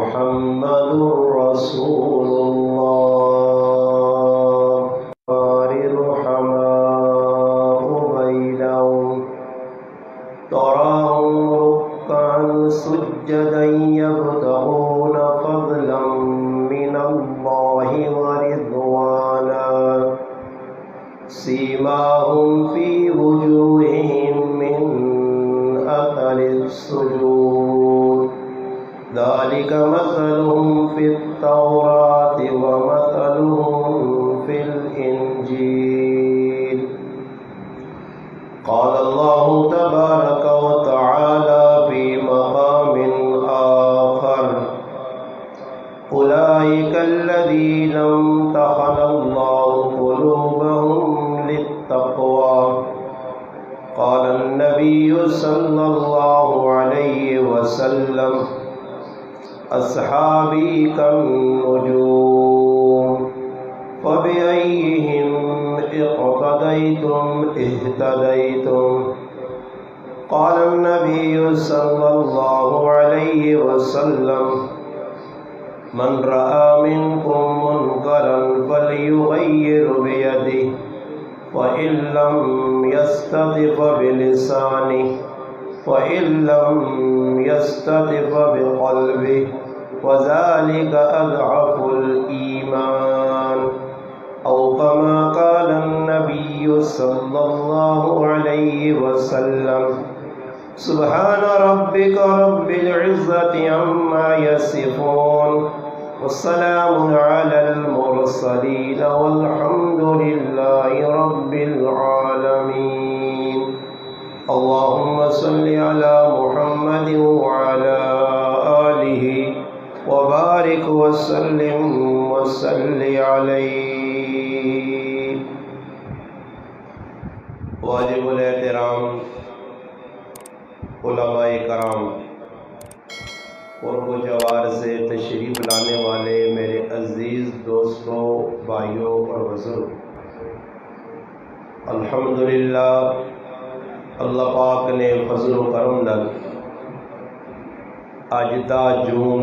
محمد رسول الله رحماء بينهم تراهم ركعا سجدا يبتغون فضلا من الله ورضوانا سيماهم في وجوههم من أثر السجود ذلك مثلهم في التوراة ومثلهم في الإنجيل قال الله تبارك وتعالى في مقام آخر أولئك الذين امتحن الله قلوبهم للتقوى قال النبي صلى الله عليه وسلم أصحابي كالنجوم فبأيهم اقتديتم اهتديتم قال النبي صلى الله عليه وسلم من رأى منكم منكرا فليغير بيده وإن لم يستطع بلسانه وإن لم يستطع بقلبه وذلك أضعف الإيمان أو كما قال النبي صلى الله عليه وسلم سبحان ربك رب العزة عما يصفون والسلام على المرسلين والحمد لله رب العالمين اللهم صل على محمد وعلى آله وبارك وسلم وصل عليه واجب الاحترام علماء کرام قرب و جوار سے تشریف لانے والے میرے عزیز دوستوں بھائیوں اور بزرگ، الحمدللہ اللہ پاک نے فضل و کرم نال اج 10 جون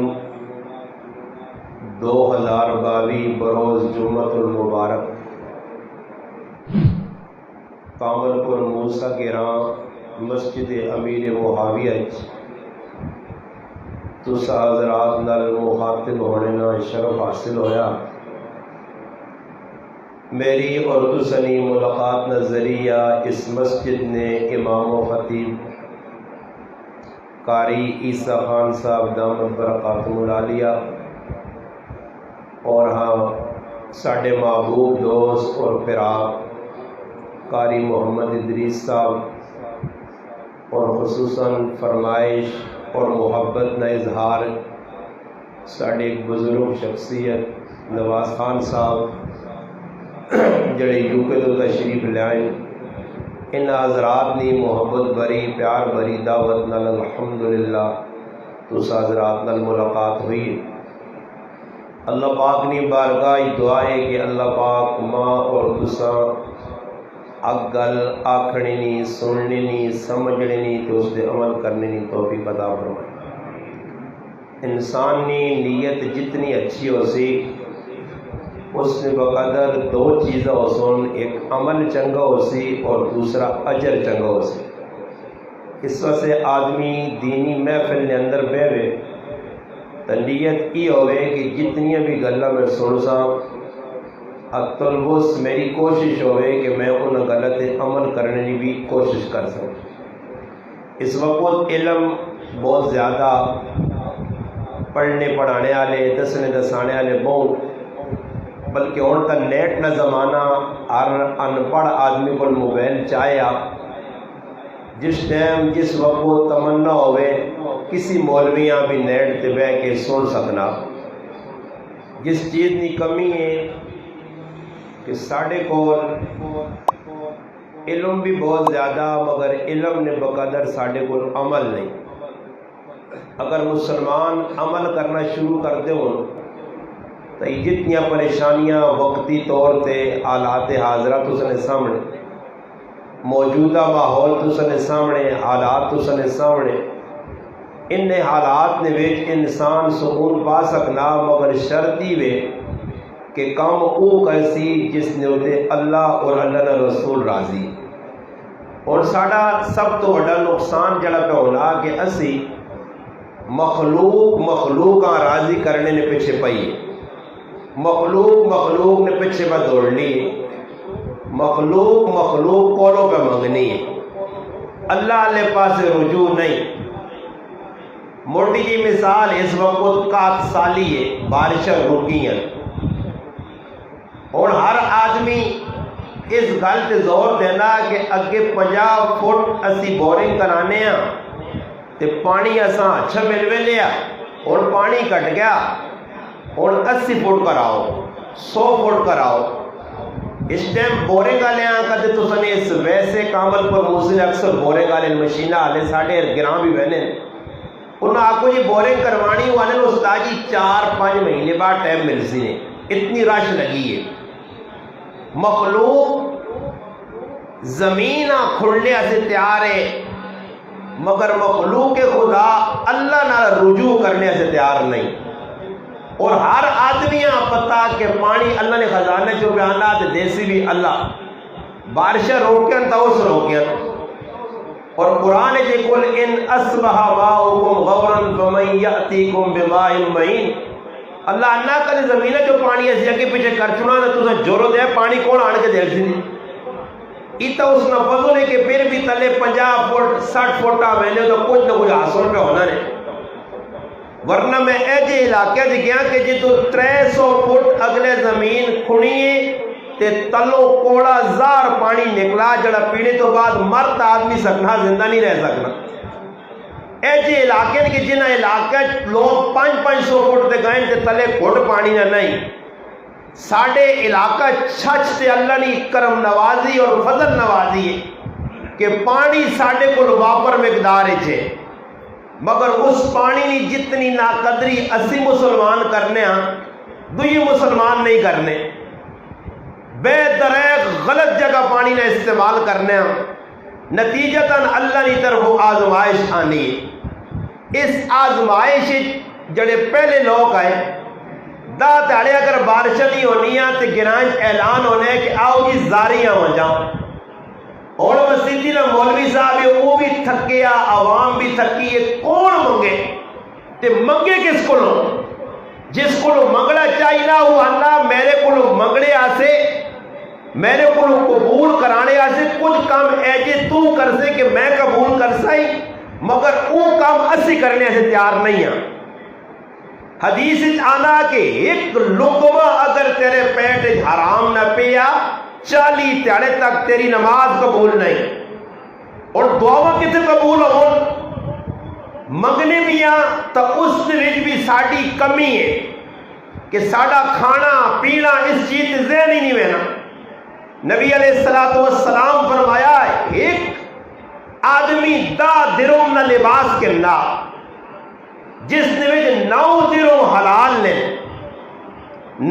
2022 بروز جمعۃ المبارک کامل پور موسیٰ گراں مسجد امیر معاویہ تسا حضرات نال مخاطب ہونے کا شرف حاصل ہویا۔ میری اور تسنی ملاقات نظریہ اس مسجد نے امام و خطیب قاری عیسیٰ خان صاحب دامت برکاتہم العالیہ اور ہاں ساڈے محبوب دوست اور فراق قاری محمد ادریس صاحب اور خصوصاً فرمائش اور محبت کا اظہار ساڈے ایک بزرگ شخصیت نواز خان صاحب جڑے یو کے تو تشریف لائیں، ان حضرات نے محبت بری پیار بری دعوت نال الحمدللہ تس حضرات نال ملاقات ہوئی۔ اللہ پاک نے بارگاہ دعا ہے کہ اللہ پاک ماں اور تساں اک گل آکھنی نہیں، سننی نہیں، سمجھنی نہیں تو اس دے عمل کرنے نہیں توفیق عطا فرمائے۔ انسان کی نیت جتنی اچھی ہو سی اس نے بقدر 2 چیزیں ہو سن، ایک عمل چنگا ہو سی اور دوسرا اجر چنگا ہو سی۔ اس واسطے آدمی دینی محفل کے اندر بیٹھے تو نیت یہ ہوئے کہ جتنی بھی گلاں میں سن سا اطلبوس میری کوشش ہوئے کہ میں ان غلط عمل کرنے کی بھی کوشش کر سکوں۔ اس وقت علم بہت زیادہ پڑھنے پڑھانے والے دسنے دسانے والے بہت، بلکہ ہوں تو نیٹ کا زمانہ، ہر ان پڑھ آدمی کو موبائل چاہے آپ جس ٹائم جس وقت تمنا ہوئے کسی مولویاں بھی نیٹ تے بہ کے سن سکنا۔ جس چیز کی کمی ہے کہ ساڑھے کول علم بھی بہت زیادہ مگر علم نے بقدر ساڑھے کول عمل نہیں۔ اگر مسلمان عمل کرنا شروع کرتے ہوں تو جتنی پریشانیاں وقتی طور تے حالات حاضرہ تسنے سامنے، موجودہ ماحول تسنے سامنے، حالات تسنے سامنے، ان حالات نے وچ انسان سکون پا سکنا مگر شرطی وے کہ کام او کرسی جس نے ہوتے اللہ اور اللہ کا رسول راضی. اور ساڈا سب تو بڑا نقصان جڑا پہ ہونا کہ اسی مخلوقاں راضی کرنے نے پیچھے پئی، مخلوق نے پیچھے پہ دوڑنی، مخلوق کولوں پہ منگنی، اللہ علیہ پاس رجوع نہیں. موٹی جی مثال اس وقت کات سالی ہے، بارشیں رکی ہیں اور ہر آدمی اس گل تے زور دینا کہ اگے 50 فٹ اسی بورنگ کرانے ہیں تے پانی اساں اچھا مل لیا اور پانی کٹ گیا اور 80 فٹ کراؤ 100 فٹ کراؤ. اس ٹائم بورنگ والے کدے تو نے اس ویسے کامل پر موسل اکثر بورنگ والے مشینہ والے ساڈے گراں بھی بہنے انہاں آکو جی بورنگ کروانی والے استاد جی 4-5 مہینے بعد ٹائم مل سی نے، اتنی رش لگی ہے. مخلوق زمین کھلنے سے تیار ہے مگر مخلوق خدا اللہ نہ رجوع کرنے سے تیار نہیں. اور ہر آدمی پتا کہ پانی اللہ نے خزانے جو بیانات دیسی بھی اللہ بارشیں روکیں تو اس روکیں. اور قرآن جے کل ان اصبح ماؤکم غورا فمن یأتیکم بماء معین، اللہ نہ کدے زمین جو پانی اسی اگے پیچھے کر چنا نہ تو جورو دے پانی کون آن کے دے سی ایتا اس نہ فضل ہے کہ پھر بھی تلے 50 فٹ 60 فٹ میں نے تو کچھ نہ کچھ حاصل پہ ہونا نے. ورنہ میں ایجے علاقے دی گیا کہ جی تو 300 فٹ اگلے زمین کھنی تے تلو کوڑا زار پانی نکلا جڑا پینے تو بعد مرد آدمی سکنا زندہ نہیں رہ سکنا. ایجے علاقے نے کہ جنہ علاقے لوگ 500 فٹ تے گئے تے تلے گھٹ پانی نہ نہیں. ساڑھے علاقہ چھچ تے اللہ نے کرم نوازی اور فضل نوازی ہے کہ پانی ساڑھے کو واپر مقدار چھے مگر اس پانی نے جتنی ناقدری اسی مسلمان کرنے ہیں دوئی مسلمان نہیں کرنے. بے دریغ غلط جگہ پانی نے استعمال کرنے ہیں نتیجتاً اللہ نے طرف آزمائش آنی. اس آزمائش جڑے پہلے لوگ آئے دا تاڑے اگر بارشہ نہیں ہونی ہے تو گرانج اعلان ہونے کہ آؤ جی زاریاں ہو جاؤں. اور مسیدی نے مولوی صاحب ہے وہ بھی تھکیا عوام بھی تھکی ہے کون منگے تے منگے کس کو لو جس کو لو منگنا چاہیے نہ وہ اللہ میرے کو لو منگنے آسے میرے کو لو قبول کرانے آسے کچھ کام ایجے تو کر سے کہ میں قبول کر سائی مگر وہ کام اسی کرنے سے تیار نہیں ہیں. حدیث آنا کہ ایک لقمہ اگر تیرے پیٹ حرام نہ پیا 40 تیارے تک تیری نماز قبول نہیں. اور دعاواں کتے قبول ہون منگنے بھی تو اس وچ بھی ساڑی کمی ہے کہ ساڑا کھانا پینا اس چیز ذہن ہی نہیں وینا. نبی علیہ السلام فرمایا ایک آدمی دا درہم نہ لباس کرنا جس نے 9 درہم حلال نے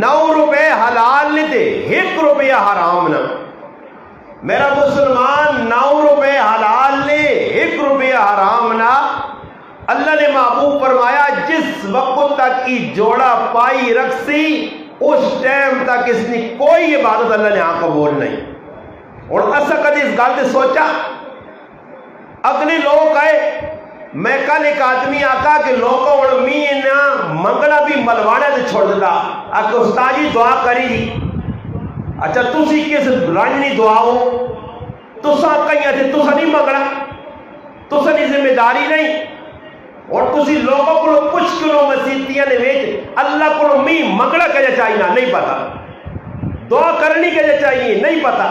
9 روپے حلال نے دے 1 روپیہ حرام نہ. میرا مسلمان 9 روپے حلال نے 1 روپیہ حرام نہ. اللہ نے محبوب فرمایا جس وقت تک کی جوڑا پائی رکھسی اس ٹائم تک اس نے کوئی عبادت اللہ نے قبول نہیں. اور ایسا کدی اس گل سے سوچا اگلے لوگ آئے میں کل ایک آدمی آکا کہ لوگوں اور مینا منگنا بھی ملوانے سے چھوڑ دیتا آکے استاد جی دعا کری جی اچھا تسی کس رنجنی دعا ہو تسا کہیں آتے تسا نہیں منگنا تسا نہیں ذمہ داری نہیں. اور تسی لوگوں کو کچھ کلو مسیحتیاں نے ویچ اللہ کو می منگنا کہنا چاہیے نہیں پتا دعا کرنی کہنا چاہیے نہیں پتا.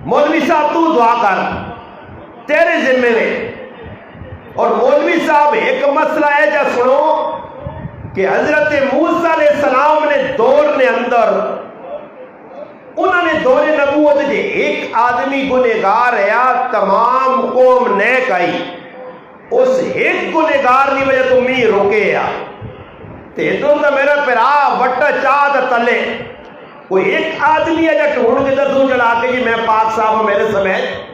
مولوی صاحب تو دعا کر تیرے ذمہ میں. اور مولوی صاحب ایک مسئلہ ہے جا سنو کہ حضرت موسیٰ علیہ السلام نے دور نے اندر انہوں نے دور نبوت جے ایک آدمی گنہگار ہے تمام قوم نیک آئی اس ایک گنہگار نہیں وجہ تم ہی روکے یا تیتوں تا میرا پیرا وٹا چاہ تا تلے کوئی ایک آدمی ہے جا ٹھوڑ کے دردوں چلا کے جی میں پاک صاحب میرے سمیت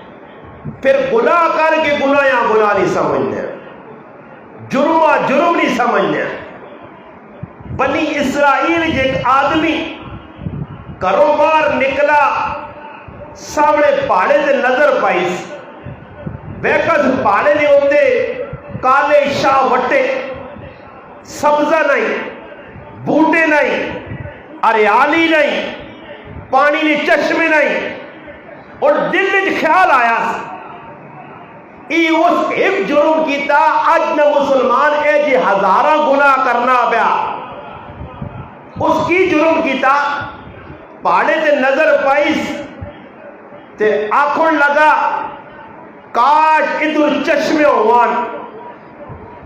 پھر گناہ کر کے گناہ یا گناہ نہیں سمجھنے جرم نہیں سمجھنا. بنی اسرائیل ایک آدمی گھروں باہر نکلا, سامنے پہاڑے سے نظر پائی, ویکس پہاڑے نہیں ہوتے, کالے شاہ وٹے, سبزہ نہیں, بوٹے نہیں, ہریالی نہیں, پانی نے چشمے نہیں. اور دل میں خیال آیا اس ایک جرم کیتا, اج نہ مسلمان اے جی ہزارہ گناہ کرنا پیا. اس کی جرم کیتا, پہاڑے تے نظر پائیس تے آنکھوں لگا کاش ادھر چشمے ہوان,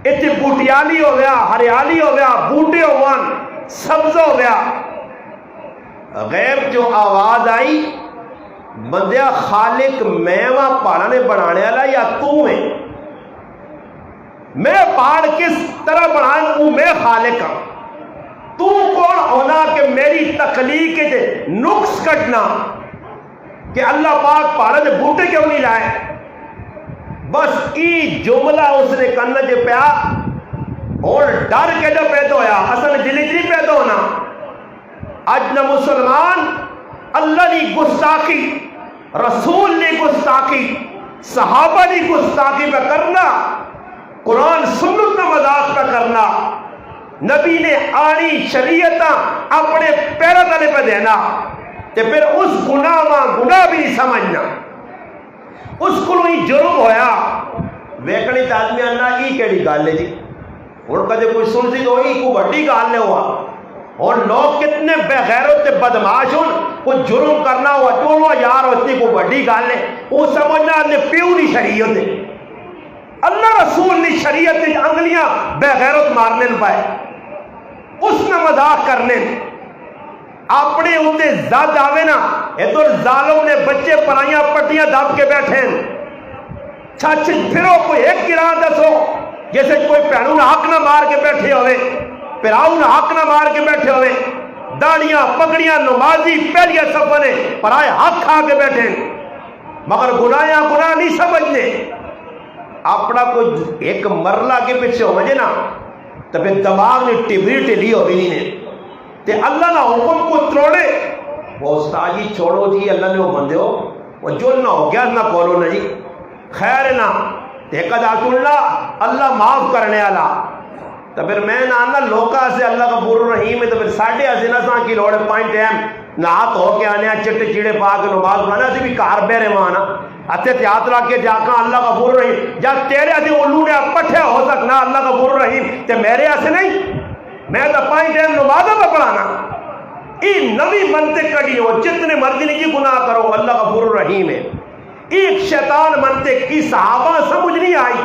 اتنے بوٹیالی ہو گیا, ہریالی ہو گیا, بوٹے ہوان, سبزہ ہو گیا. غیب جو آواز آئی, بندیا خالق میں وہاں پہاڑا نے بنانے والا یا تو ہے؟ میں پہاڑ کس طرح بنایا ہوں, میں خالق ہوں. تو کون ہونا کہ میری تخلیق کے نقص کٹنا کہ اللہ پاک پہاڑا نے بوٹے کیوں نہیں لائے؟ بس ای جملہ اس نے کرنا جو پیا, اور ڈر کے جو پیدا ہویا, اصل دلی نہیں پیدا ہونا. اج نہ مسلمان اللہ کی گستاخی, رسول نے گستاخی, صحابہ نے گستاخی پہ کرنا, قرآن سنت کا مذاق پہ کرنا, نبی نے آنی شریعت اپنے پیروں تلے پہ دینا, تے پھر اس گناہ بھی نہیں سمجھنا. اس کو ہی جرم ہویا. ویکھنی تے آدمی آنا ای کیڑی گل ہے جی, ہن کدے کوئی سن سی تو ای کوئی بڑی گل نہیں ہوا. اور لوگ کتنے بے غیرت تے بدماش ہوں, کوئی جرم کرنا ہوا چولو یار اتنی کوئی بڑی گل ہے, وہ سمجھنا نے پیو نہیں شریعت ہے. اللہ رسول نے شریعت نے انگلیاں بے غیرت مارنے پائے, اس میں مذاق کرنے اپنے اتنے زد آوے نا. ادھر ظالم نے بچے پرائیاں پٹیاں دب کے بیٹھے, چھچ پھرو کوئی ایک گران دسو جیسے کوئی پہنوں حق نہ مار کے بیٹھے ہوئے, پراؤن حق نہ مار کے بیٹھے ہوئے, داڑیاں پگڑیاں نمازی پہلیاں صفحہ نے پرائے حق کھا کے بیٹھے, مگر گناہ نہیں سمجھنے. اپنا کوئی ایک مرلہ کے پیچھے ہو مجھے نا تو پھر دماغ نے ٹبری ٹلی ہو بھی نہیں, تے اللہ نہ حکم کو تروڑے وہ استاد جی چھوڑو جی, اللہ نے وہ بندے ہو وہ جو نہ ہو گیا نہ کولو نا جی, خیر نہ دیکھا جا چننا اللہ معاف کرنے والا. تو پھر میں نہ آنا لوکا سے اللہ کا غفور رحیم ہے, تو پھر ساڑھے ہزینہ ساں کی لوڑے پانچ ٹائم نہات ہو کے آنے چٹے چیڑے پا کے نماز پڑھنا سی بھی کار بے رہوانا اتھے تیات لا کے جاکاں اللہ کا غفور رحیم. جب تیرے ہاتھے الو نے پٹھے ہو سکنا اللہ کا غفور رحیم, تے میرے ہاتھے نہیں, میں تو پانچ ٹائم نمازوں پہ پڑھانا. یہ نوی منطق کڑی ہو, جتنے مرضی نہیں کی گناہ کرو اللہ کا غفور رحیم ہے. ایک شیطان منطق کی صحابہ سمجھ نہیں آئی.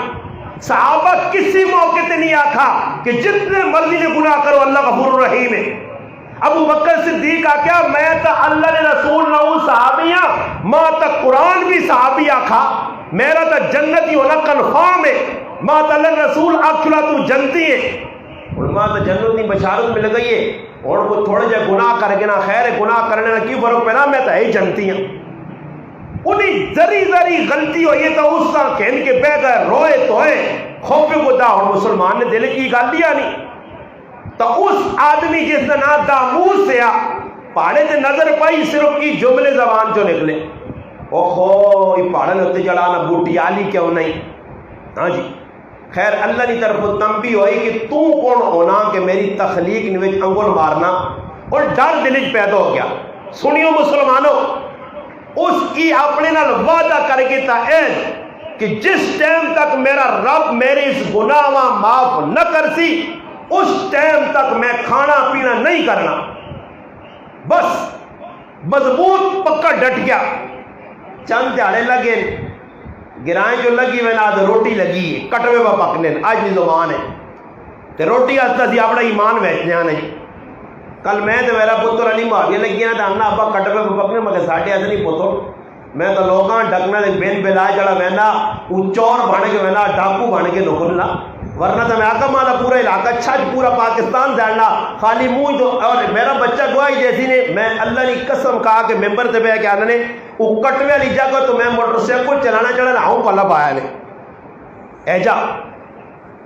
صحابہ کسی موقع تے نہیں آکھا کہ جتنے مرضی نے گناہ کرو اللہ غفور رحیم ہے. ابو بکر صدیق آکھا میں تا اللہ نے رسول نہ صحابیاں, ماں تا قرآن بھی صحابی آکھا, میرا تا جنتی ہونا کنفارم ہے, ماں تا اللہ رسول آکھلا تو جنتی ہے. اور ماں تا جنت کی بشارت مل گئی ہے, اور وہ تھوڑے جے گناہ کر کے نا خیر گناہ کرنے نا کی فرق پینا, میں تا ہی جنتی ہوں. انہیں ذری غلطی ہوئی ہے تو اس کا کہن کے بہ گئے روئے توئے خوفے کو دا, اور مسلمان نے دل کی گال دیا نہیں. تو اس آدمی جس نے نا داموس سے پہاڑے سے نظر پائی, صرف کی جملے زبان جو نکلے, او خو یہ پہاڑے نے ہوتے جڑانا بوٹی آلی کیوں نہیں. ہاں جی خیر اللہ کی طرف تنبیہ ہوئی کہ تو کون ہونا کہ میری تخلیق نے انگل مارنا, اور ڈر دل پیدا ہو گیا. سنیو مسلمانوں, اس کی اپنے نال وعدہ کر کے تا کہ جس ٹائم تک میرا رب میرے اس گناہ معاف نہ کرسی اس ٹائم تک میں کھانا پینا نہیں کرنا. بس مضبوط پکا ڈٹ گیا. چند دیہڑے لگے, گرائیں جو لگی میں نہ روٹی لگی کٹوے پہ پکنے, آج بھی زبان ہے تے روٹی آستا سی اپنا ایمان بیچنے نہیں. کل میں تو میرا پتر علی معاویہ لگی نا تو ابا کٹوے پہ پکنے, مگر ساڑھے ایسے نہیں پتر, میں تو لوگاں ڈکنا دے بین بلا چڑھا وینا وہ چور بن کے وینا ڈاکو بن کے نکلنا, ورنہ تو میں آقا مالا پورا علاقہ چھج پورا پاکستان جاننا خالی منہ جو. اور میرا بچہ گواہی جیسی نے, میں اللہ نے قسم کہا کہ ممبر سے بہ کے آنے نے وہ کٹوے والی جگہ تو میں موٹر سائیکل چلانا چڑھا نہ ہوں پلا پایا نے ایجا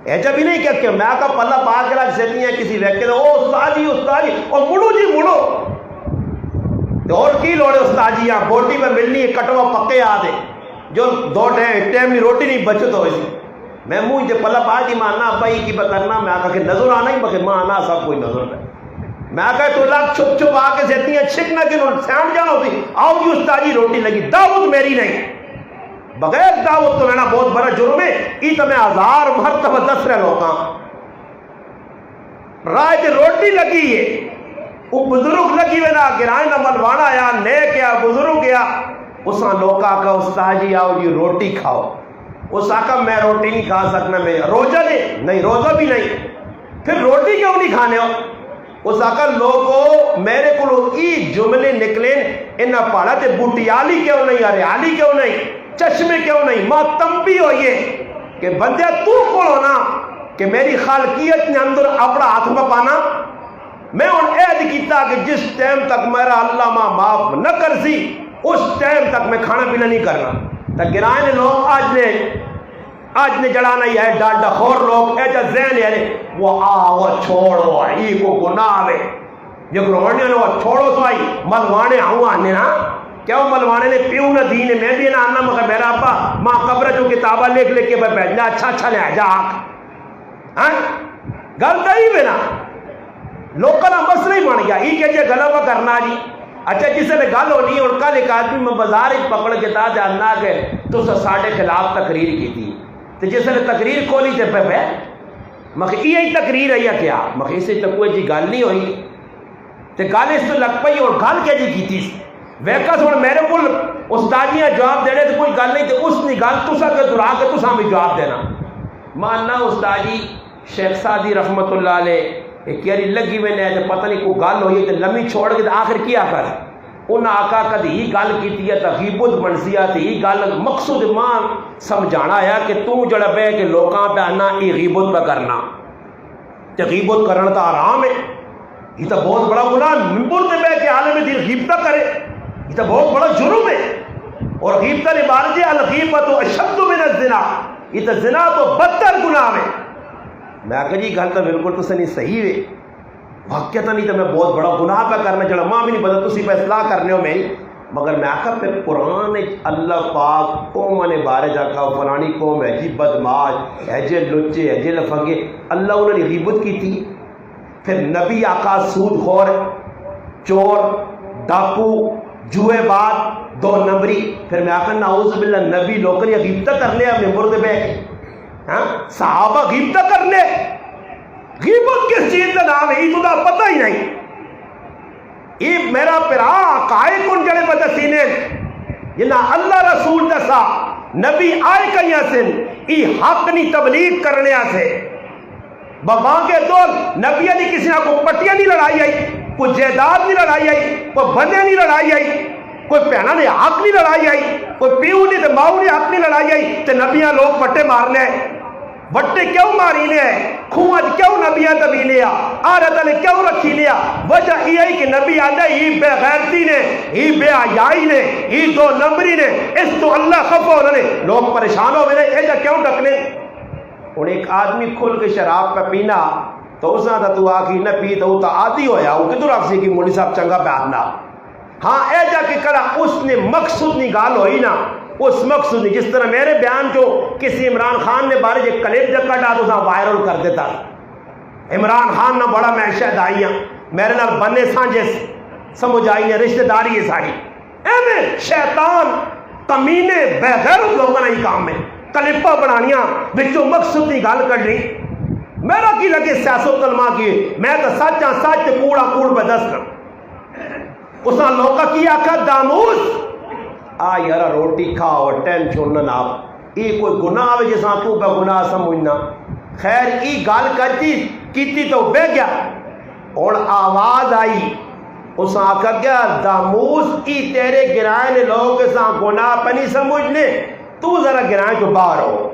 ایسا بھی نہیں کہ میں کا پلہ پا کے لگ سکتی ہیں کسی ویکتی نے استاد جی اور مڑو جی مڑو اور کی لوڑے استاد جی یہاں بوٹی پہ ملنی ہے کٹوا پکے آ دے جو دو ٹائم کی روٹی نہیں بچت ہوئی سی میں منہ سے پلہ پا جی مانا بھائی کی کرنا میں آ کے نظر آنا ہی بکے ماں آنا سب کوئی نظر ہے میں کہا تو لگ چھپ چھپ آ کے سیتی ہیں چھک نہ کہ سینڈ جانا ہوتی آؤ جی استاد جی روٹی لگی دعوت میری نہیں بغیر دعوت تو لینا بہت بڑا جرم ہے یہ تو میں 1000 مرتبہ دس رہے لوگاں رائے تے روٹی لگی ہے وہ بزرگ لگی ہوئے نا گرائن نہ ملوانا یا نیک یا بزرگ گیا اس نے لوکا کا استاد جی آؤ جی روٹی کھاؤ اس آقا میں روٹی نہیں کھا سکنا میں روزہ نہیں روزہ بھی نہیں پھر روٹی کیوں نہیں کھانے ہو اس آقا لوگوں میرے کو ای جملے نکلیں انہا پاڑا تے بوٹیالی کیوں نہیں ہریالی کیوں نہیں چشمے کیوں نہیں ماں تمبی ہوئی ہے کہ بندے تو کون ہونا کہ میری خالقیت نے اندر اپنا ہاتھ میں پانا میں ان عہد کیتا کہ جس ٹائم تک میرا اللہ ماں معاف نہ کر سی اس ٹائم تک میں کھانا پینا نہیں کرنا تا گرائن لوگ آج نے جڑانا ہی ہے ڈالڈا خور لوگ ایجا ذہن ہے وہ وہ چھوڑو ای کو گناہ ہے یہ گروہنیوں نے وہ چھوڑو تو آئی ملوانے آؤں آنے نا کیوں ملوانے نے پیوں نہ دینے میں بھی نہ آنا مگر میرا ابا ماں قبر جو کتابہ لکھ لکھ کے بیٹھنا اچھا لے جا آنکھ گلتا ہی بنا لوکا نا مسئلہ ہی بن گیا یہ کہ گلوہ کرنا جی اچھا جسے نے گل ہونی اور کل ایک آدمی میں بازار ایک پکڑ کے تا جاننا کہ تو ساڑھے خلاف تقریر کی تھی تو جسے نے تقریر کھولی تے پہ مگر یہی تقریر ہے یا کیا مگر اسے تو کوئی جی گل نہیں ہوئی تو گل اس تو لگ پئی اور گل کیا جی کی تھی ویکا سوڑ میرے کو استادیاں جواب دینے تو کوئی گل نہیں تو اس نے گل تسا کے درا کے تسا بھی جواب دینا ماننا استادی شیخ سعدی رحمت اللہ علیہ ایک یاری لگی میں نے پتہ نہیں کوئی گل ہوئی تو لمی چھوڑ کے آخر کیا کر انہاں آقا کدی ہی گل کی ہے غیبت بنسیا تھی یہ گل مقصود ماں سمجھانا ہے کہ تو جڑا بے کہ لوکاں پہ آنا یہ غیبت پہ کرنا تو غیبت کرنا تو آرام ہے یہ تو بہت بڑا گناہ ممبر تے بے کہ عالم دین غیبتہ کرے یہ تو بہت بڑا جرم ہے اور غیبتہ عبارت ہے الغیبۃ اشد من الزنا یہ تو زنا تو بدتر گناہ ہے میں کہا جی گل تو بالکل تو سنی صحیح ہے واقعہ نہیں تو میں بہت بڑا گناہ پہ کرنا چڑھا ماں بھی نہیں پتا تسی پہ اصلاح کرنے ہو میں مگر میں آخر پھر قرآن اللہ پاک قوم نے بارے جا کہا فلانی قوم ہے جی بدماش ہے جے لچے ہے جے لفنگے اللہ انہوں نے غیبت کی تھی پھر نبی آقا سود خور چور ڈاکو جوئے بات 2 نمبری پھر میں آخر نعوذ باللہ نبی لوکل یا غیبتہ کر لے اپنے مرد بے صحابہ غیبتہ کر لے غیبت کس چیز کا نام ہے یہ تو پتہ ہی نہیں یہ میرا پرا قائے کن جڑے پتہ سینے یہ نہ اللہ رسول دسا نبی آئے کہیں سن یہ حق نہیں تبلیغ کرنے سے بابا کے دول نبی علی کسی نہ کوئی پٹیاں نہیں لڑائی آئی کوئی جائیداد نہیں لڑائی آئی کوئی بندے نہیں لڑائی آئی کوئی پہنا نے حق نہیں لڑائی آئی کوئی پیو نہیں تو ماؤ نے حق نہیں لڑائی آئی تو نبیاں لوگ بٹے مارنے بٹے کیوں ماری لے خوج کیوں نبیاں تبھی لیا آرت نے کیوں رکھی لیا وجہ یہ کہ نبی آدھا ہی بے غیرتی نے ہی بے آیائی نے ہی 2 نمبری نے اس تو اللہ خفا انہوں نے لوگ پریشان ہو گئے ایجا کیوں ڈکنے ان ایک آدمی کھل کے شراب پہ پینا تو اس نے تو آگی نہ پی تو تا آدھی ہویا وہ کدھر آپ سے کہ مولی صاحب چنگا پہ آدھنا ہاں ایجا کہ کرا اس نے مقصود نگال ہوئی نا اس مقصود نہیں جس طرح میرے بیان جو کسی عمران خان نے بارے جو کلپ جگہ ڈا تو وائرل کر دیتا عمران خان نہ بڑا میں شاید آئی ہوں میرے نال بنے سانجے سمجھ آئی ہیں رشتہ داری ہے ساری ایمیں شیطان کمینے بغیر لوگوں نے ہی کام میں کلپہ بنانیاں بچوں مقصود نہیں گال کر لی میرا کی لگے سیاست علماء کی میں تو سچ ہاں سچ کوڑا کوڑ پہ دست اس نے لوگا کی آکھا داموس آ یارا روٹی کھاؤ ٹینشن نہ آپ یہ کوئی گناہ ہے جیسا تو پہ گناہ سمجھنا خیر ای گال کرتی کیتی تو بے گیا اور آواز آئی اس نے آکھا گیا داموس ای تیرے گرائے نے لوگوں کے ساتھ گناہ پہ نہیں سمجھنے تو ذرا گرائے جو باہر ہو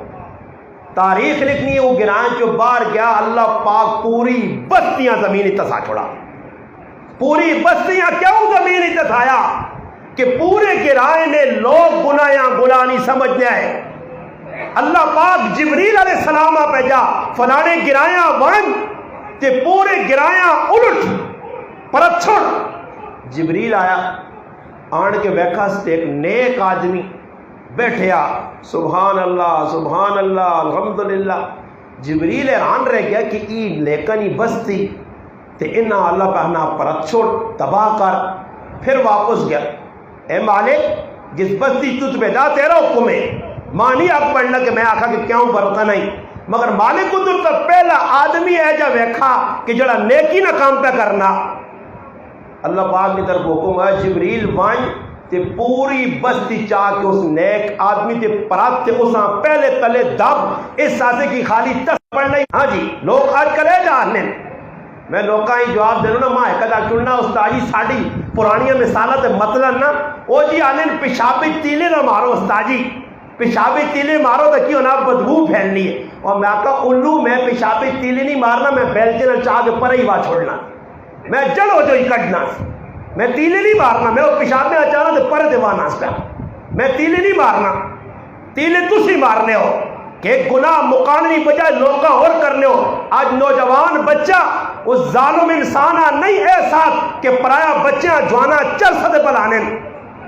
تاریخ لکھنی ہے وہ گرائے جو باہر گیا اللہ پاک پوری بستیاں زمین اتسا چھوڑا پوری بستیاں کیوں زمین اتسایا کہ پورے گرائے نے لوگ گناہ نہیں سمجھنے آئے اللہ پاک جبریل علیہ السلام پہ جا فلانے گرایاں ون تے پورے گرایاں الٹ پرچھڑ. جبریل آیا آن کے ویکھا ایک نیک آدمی بیٹھیا سبحان اللہ الحمدللہ. جبریل حیران رہ گیا کہ ای لیکنی بستی تے انہا اللہ پہنا پرچھوڑ تباہ کر. پھر واپس گیا اے مالک جس بستی تجھ پہ دا تیرا حکم ہے. ماں نہیں آپ پڑھنا کہ میں آکھا کہ کیوں برتا نہیں مگر مالک ادھر کا پہلا آدمی ہے جا ویکھا کہ جڑا نیکی نہ کام پہ کرنا. اللہ پاک کی طرف حکم ہے جبریل وائن تے پوری بستی چاہ کے اس نیک آدمی تے پرات تے اساں پہلے تلے دب اس ساتھے کی خالی تس پڑھنا ہی. ہاں جی لوگ آج کرے جانے میں لوگاں ہی جواب دینا نا ماں کدا چننا استاجی ساڑی پرانیاں مثالہ تے مطلب نا او جی آنے پیشابی تیلے نہ مارو استاجی پیشابی تیلے مارو تو کیوں نہ بدبو پھیلنی ہے. اور میں کہا الو میں پیشابی تیلے نہیں مارنا میں بیلچے نہ چاہ کے پر ہی وا چھوڑنا میں جل ہو جو ہی کٹنا میں تیلے نہیں مارنا میں وہ پیشاب میں اچانا تو پر دیوانا اس کا میں تیلے نہیں مارنا تیلے تسی مارنے ہو کہ گناہ مقاننی بجائے لوگا اور کرنے ہو. آج نوجوان بچہ اس ظالم انسانہ نہیں احساس کہ پرایا بچیاں جوانا چل سدے بلانے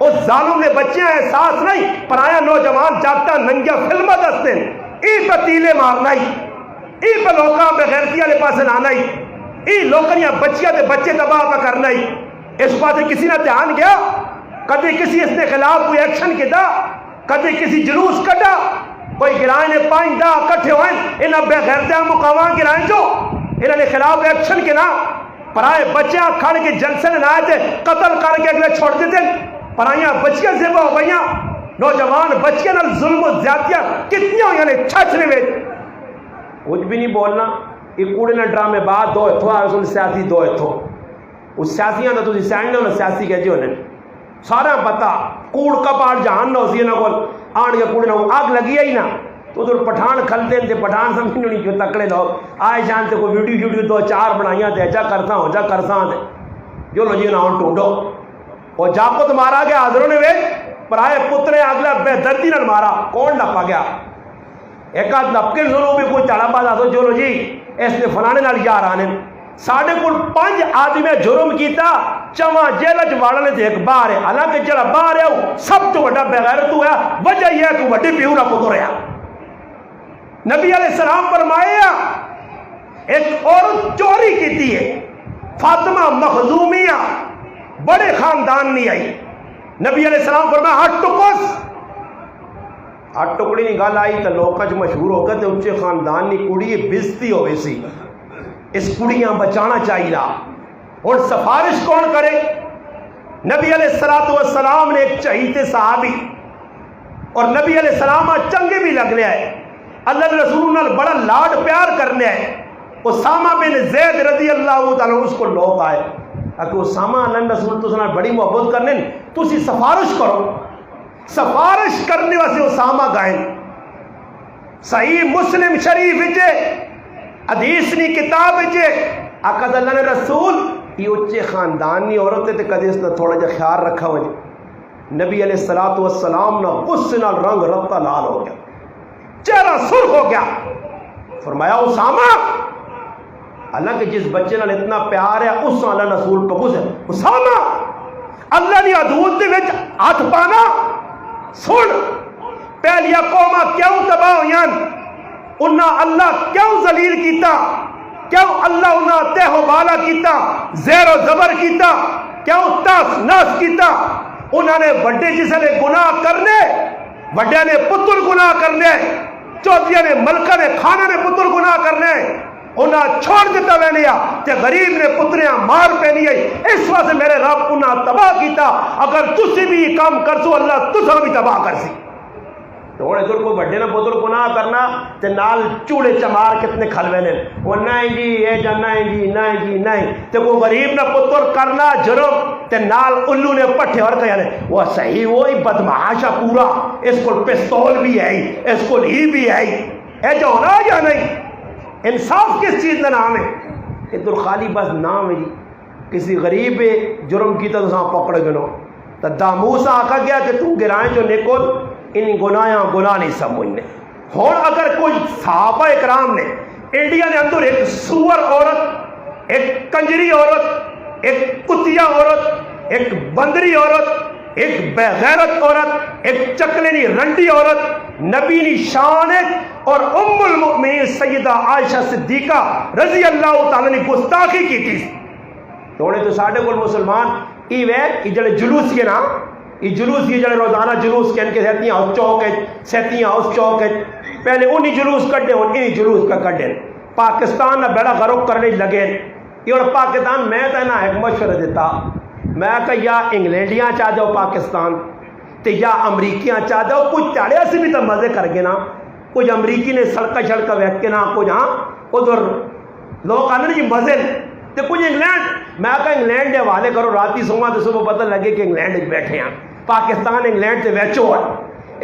اس ظالم نے بچیاں احساس نہیں پرایا نوجوان جاتا ننگیا فلمہ دستے ای پہ تیلے مارنا ہی ای پہ لوگاں بے غیرتی والے پاس لانا ہی ای لوکریاں بچیاں دے بچے تباہ پہ کرنا ہی. اس بات کسی نے دھیان گیا کبھی کسی اس کے خلاف کوئی ایکشن کیا کبھی کسی جلوس کٹا کوئی گرائیں نے پائیں دا کٹھے ہوئیں انہاں بے غیرتیاں مقامان گرائیں جو انہاں نے خلاف ایکشن کے نا پرائے بچیاں کھڑ کے جلسے نے آئے تھے قتل کر کے اگلے چھوڑ دیتے پرائیاں بچیاں سے ہو گئیاں نوجوان بچیاں نال ظلم و زیادتیاں کتنی ہوئی یعنی چھچنے میں کچھ بھی نہیں بولنا ایک کوڑے نہ ڈرامے بعد دو اتھو آئے اس سیاسی دو اتھو اس سیاسیاں تو تھی سینڈ نہ سیاسی کہہ جو انہیں سارا پتا کوڑ کا پاٹ جہان نہ ہو سی نہ کول آن کے کوڑے نہ آگ لگی ہی نہ تو ادھر پٹھان کھلتے ہیں پٹھان سمجھنے نہیں کیوں تکڑے لوگ آئے جان سے کوئی ویڈیو دو چار بنائیاں تھے جا کرتا ہوں جو لو جی نہ ہوں ٹونڈو اور جا کو تو مارا گیا حضروں نے ویچ پر آئے پترے اگلا بے دردی نہ مارا کون نپا گیا ایک آدھ نپکل ضرور بھی کوئی چڑھا باز آسو جو لو جی اس نے فلانے نال یار آنے ساڑھے کل 5 آدمی جرم کیتا چواں جیلج والا نے دیکھ باہر ہے حالانکہ جڑا باہر ہے سب تو بڑا بغیرت ہوا وجہ یہ ہے کہ بڑی پیورا پتر ہے. نبی علیہ السلام فرمایا ایک عورت چوری کیتی ہے فاطمہ مخزومیہ بڑے خاندان نہیں آئی نبی علیہ السلام فرمایا ہٹ ٹکڑی نہیں گل آئی تو لوگ مشہور ہو گئے تو اچھے خاندان نہیں کڑی بزتی ہوئے سی اس کڑیاں بچانا چاہیے. اور سفارش کون کرے نبی علیہ السلام نے ایک چہیتے صحابی اور نبی علیہ السلام چنگے بھی لگ لیا ہے اللہ رسول نے بڑا لاڈ پیار کرنے ہے. اسامہ بن زید رضی اللہ تعالیٰ اس کو لوگ آئے کہ اسامہ اللہ رسول تو بڑی محبت کرنے تو اسی سفارش کرو سفارش کرنے واسے اسامہ گائیں صحیح مسلم شریف جے حدیث نی کتاب جے آقا اللہ نے رسول یہ اچھے خاندانی عورتیں تے کدی اس نے تھوڑا جا خیال رکھا ہو نبی علیہ السلام نہ غصے نال رنگ رتا لال ہو گیا چہرہ سرخ ہو گیا فرمایا اسامہ اللہ کے جس بچے نال اتنا پیار ہے اس اللہ رسول پہ غصہ اسامہ اللہ نے حدود دے وچ ہاتھ پانا سن پہلیا قوما کیوں تباہ ہویاں انہاں اللہ کیوں ذلیل کیتا کیوں اللہ انہاں تہ و بالا کیتا زیر و زبر کیتا کیوں تاس ناس کیتا انہاں نے بڑے جسے نے گناہ کرنے بڑے نے پتر گناہ کرنے چودھریاں نے ملکہ نے کھانا نے پتر گناہ کرنے انہاں چھوڑ دیتا وینیا تے غریب نے پتریاں مار پہنی ہے اس واسطے میرے رب انہاں تباہ کیتا اگر تسی بھی کام کرسو اللہ تسا بھی تباہ کرسی تھوڑے دور کو بڑے نہ پتر گناہ کرنا تے نال چوڑے چمار کتنے کھلوے نے وہ نہیں جی یہ جا نہیں جی نہیں جی نہیں تے وہ غریب نہ پتر کرنا جرم تے نال الو نے پٹھے اور کہنے وہ صحیح وہی بدمعاشا پورا اس کو پستول بھی ہے اس کو ہی بھی ہے اے جو ہونا یا نہیں انصاف کس چیز کا نام ہے ادھر خالی بس نام ہے جی کسی غریب جرم کیتا تو ساں پکڑ گنو تو داموسا آکھا گیا کہ تو گرائیں جو نکل ان گناہ نہیں سمجھنے ہوں اگر کوئی صحابہ اکرام نے انڈیا کے اندر ایک سور عورت، ایک کنجری عورت، ایک کتیا عورت، ایک بندری عورت، ایک بغیرت عورت، ایک چکلینی رنڈی عورت نبی نی شان اور ام المؤمنین سیدہ عائشہ صدیقہ رضی اللہ تعالی نے گستاخی کی تھی تو ساڈے کول مسلمان ای وے جڑے جلوس کے نا یہ جلوس یہ جڑے روزانہ جلوس کے ان کے سیتیاں اس چوک سیتیاں اس چوک پہلے انہی جلوس کڈے ہوں انہی جلوس کا کڈے پاکستان نہ بیڑا غرق کرنے لگے یہ اور پاکستان میں تو نہ ایک مشورہ دیتا میں کہ یا انگلینڈیاں چاہ جاؤ پاکستان تے یا امریکیاں چاہ جاؤ کچھ چاڑے اسی بھی تو مزے کر کے نا کچھ امریکی نے سڑکا شڑکا ویک کے نا کچھ ہاں ادھر لوگ آنے جی مزے تے کچھ انگلینڈ میں کہا انگلینڈ دے حوالے کرو راتی سوما تو صبح پتہ لگے کہ انگلینڈ بیٹھے ہیں پاکستان انگلینڈ سے ویچو ہے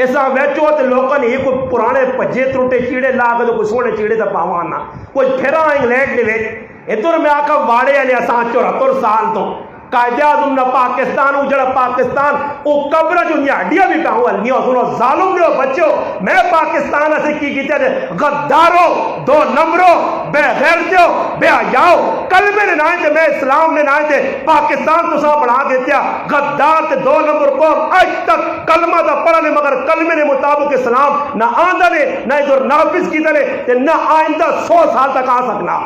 ایسا ویچو تے لوگوں نے یہ کوئی پرانے پجے تروٹے چیڑے لا کے تو کوئی سونے چیڑے تا پاوانا کوئی پھرا انگلینڈ دے ویچ ادھر میں آکا واڑے نے اساں 74 سال تو قائد اعظم نہ پاکستان اجڑا پاکستان او قبر جو ہڈیاں بھی کہوں النی اور سنو ظالم دیو بچو میں پاکستان سے کی کیتے تھے غدارو 2 نمبرو بے غیرتو بے حیاؤ کلمے نے نائے تھے میں اسلام نے نائے تھے پاکستان تو سا بڑھا کے تھیا غدار تے 2 نمبر قوم آج تک کلمہ دا پڑھا نے مگر کلمے نے مطابق اسلام نہ آندہ نے نہ ادھر نافذ کی نے تے نہ آئندہ 100 سال تک آ سکنا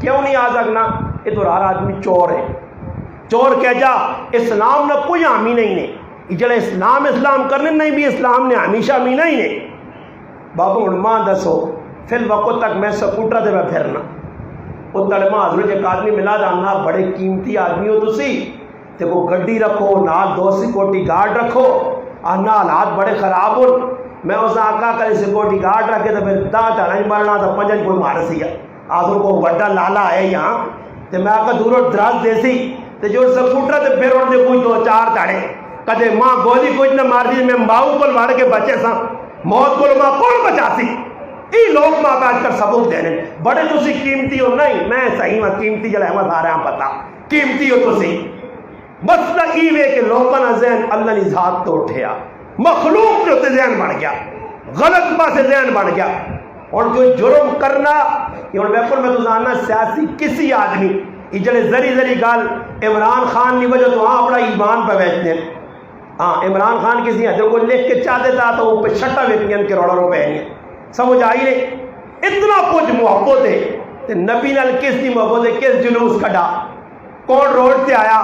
کیوں نہیں آ سکنا ادھر ہر آدمی چور ہے چور کہہ جا اسلام نہ کوئی حامی نہیں نے جڑے اسلام کرنے نہیں بھی اسلام نے ہمیشہ حامی نہیں نے بابو ماں دسو فی الوقت تک میں سکوٹر دے میں پھرنا وہ تڑما حضرت ایک آدمی ملا جانا بڑے قیمتی آدمی ہو تسی تے کو گڈی رکھو نال 2 سیکورٹی گارڈ رکھو آنا حالات بڑے خراب ہو میں اس آقا کرے سیکورٹی گارڈ رکھے تو پھر دا چڑھا ہی مرنا تو 5 کوئی مار سی آدھر کو بڑا لالا ہے یہاں تے میں آقا دورو دراز دے سی تے جو سکوٹر تے پھر اڑ دے کوئی 2-4 تاڑے کدے ماں گولی کچھ نہ مار دی میں باؤ کول وڑ کے بچے سا موت کول ماں کون بچا سی ای لوگ ماں کا کر سبق دینے بڑے تسی قیمتی ہو نہیں میں صحیح میں قیمتی جڑا ہے سارے ہاں پتہ قیمتی ہو تسی مسئلہ ای وے کہ لوگوں کا ذہن اللہ نے ذات تو اٹھیا مخلوق جو تے ذہن بڑھ گیا غلط پاسے ذہن بڑھ گیا اور جو جرم کرنا یہ ویپر میں تو جاننا سیاسی کسی آدمی جڑے زری گال عمران خان کی وجہ تو ہاں اپنا ایمان پہ بیٹھتے ہیں ہاں عمران خان کسی حضر کو لکھ کے چاہتے تھا تو وہ پہ چھٹا ویٹنگن کے روڑا روپے ہیں سمجھ آئی نہیں اتنا کچھ محبت ہے نبی نال کس دی محبت ہے کس جلوس کھڑا کون روڈ سے آیا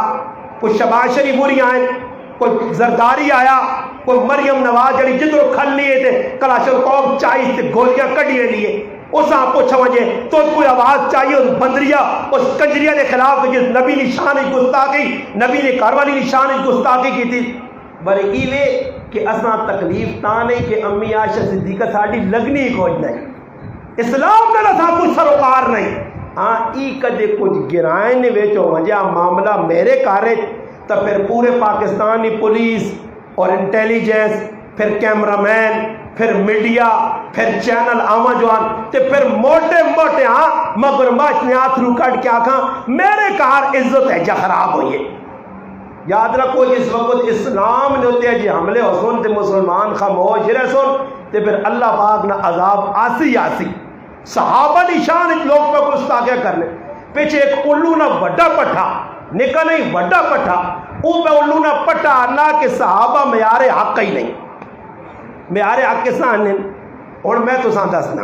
کوئی شباز شریف پوری آئے کوئی زرداری آیا کوئی مریم نواز جڑی جدھر کھل لیے تھے کلاشن قوم چاہیے تھے گولیاں کڑیے لیے اس آپ پوچھا وجہ تو کوئی آواز چاہیے اس بندریا اس کنجریا کے خلاف جس نبی نشان گستاخی نبی نے کاروالی نشان گستاخی کی تھی بڑے ای وے کہ اساں تکلیف تا نہیں کہ امی عائشہ صدیقہ ساڈی لگنی کوئی نہیں اسلام نال اساں کوئی سروکار نہیں ہاں ای کدے کچھ گرائیں نے وچو وجہ معاملہ میرے کارے تو پھر پورے پاکستان کی پولیس اور انٹیلیجنس پھر کیمرہ مین پھر میڈیا پھر چینل آواں جوان تے پھر موٹے موٹے ہاں مگر ماش نے ہاتھ رو کٹ کے آکھاں میرے کار عزت ہے جا خراب ہوئی ہے یاد رکھو جس وقت اسلام نے ہوتے ہیں جی حملے حسن تے مسلمان خاموش رہ سن تے پھر اللہ پاک نہ عذاب آسی صحابہ نشان لوگ پہ کچھ تاکہ کرنے پیچھے ایک الو نہ بڑا پٹھا نکا نہیں بڑا پٹھا او پہ الو نہ پٹھا اللہ کے صحابہ معیار حق ہی نہیں معیار حق کے سانے اور میں تو سان دسنا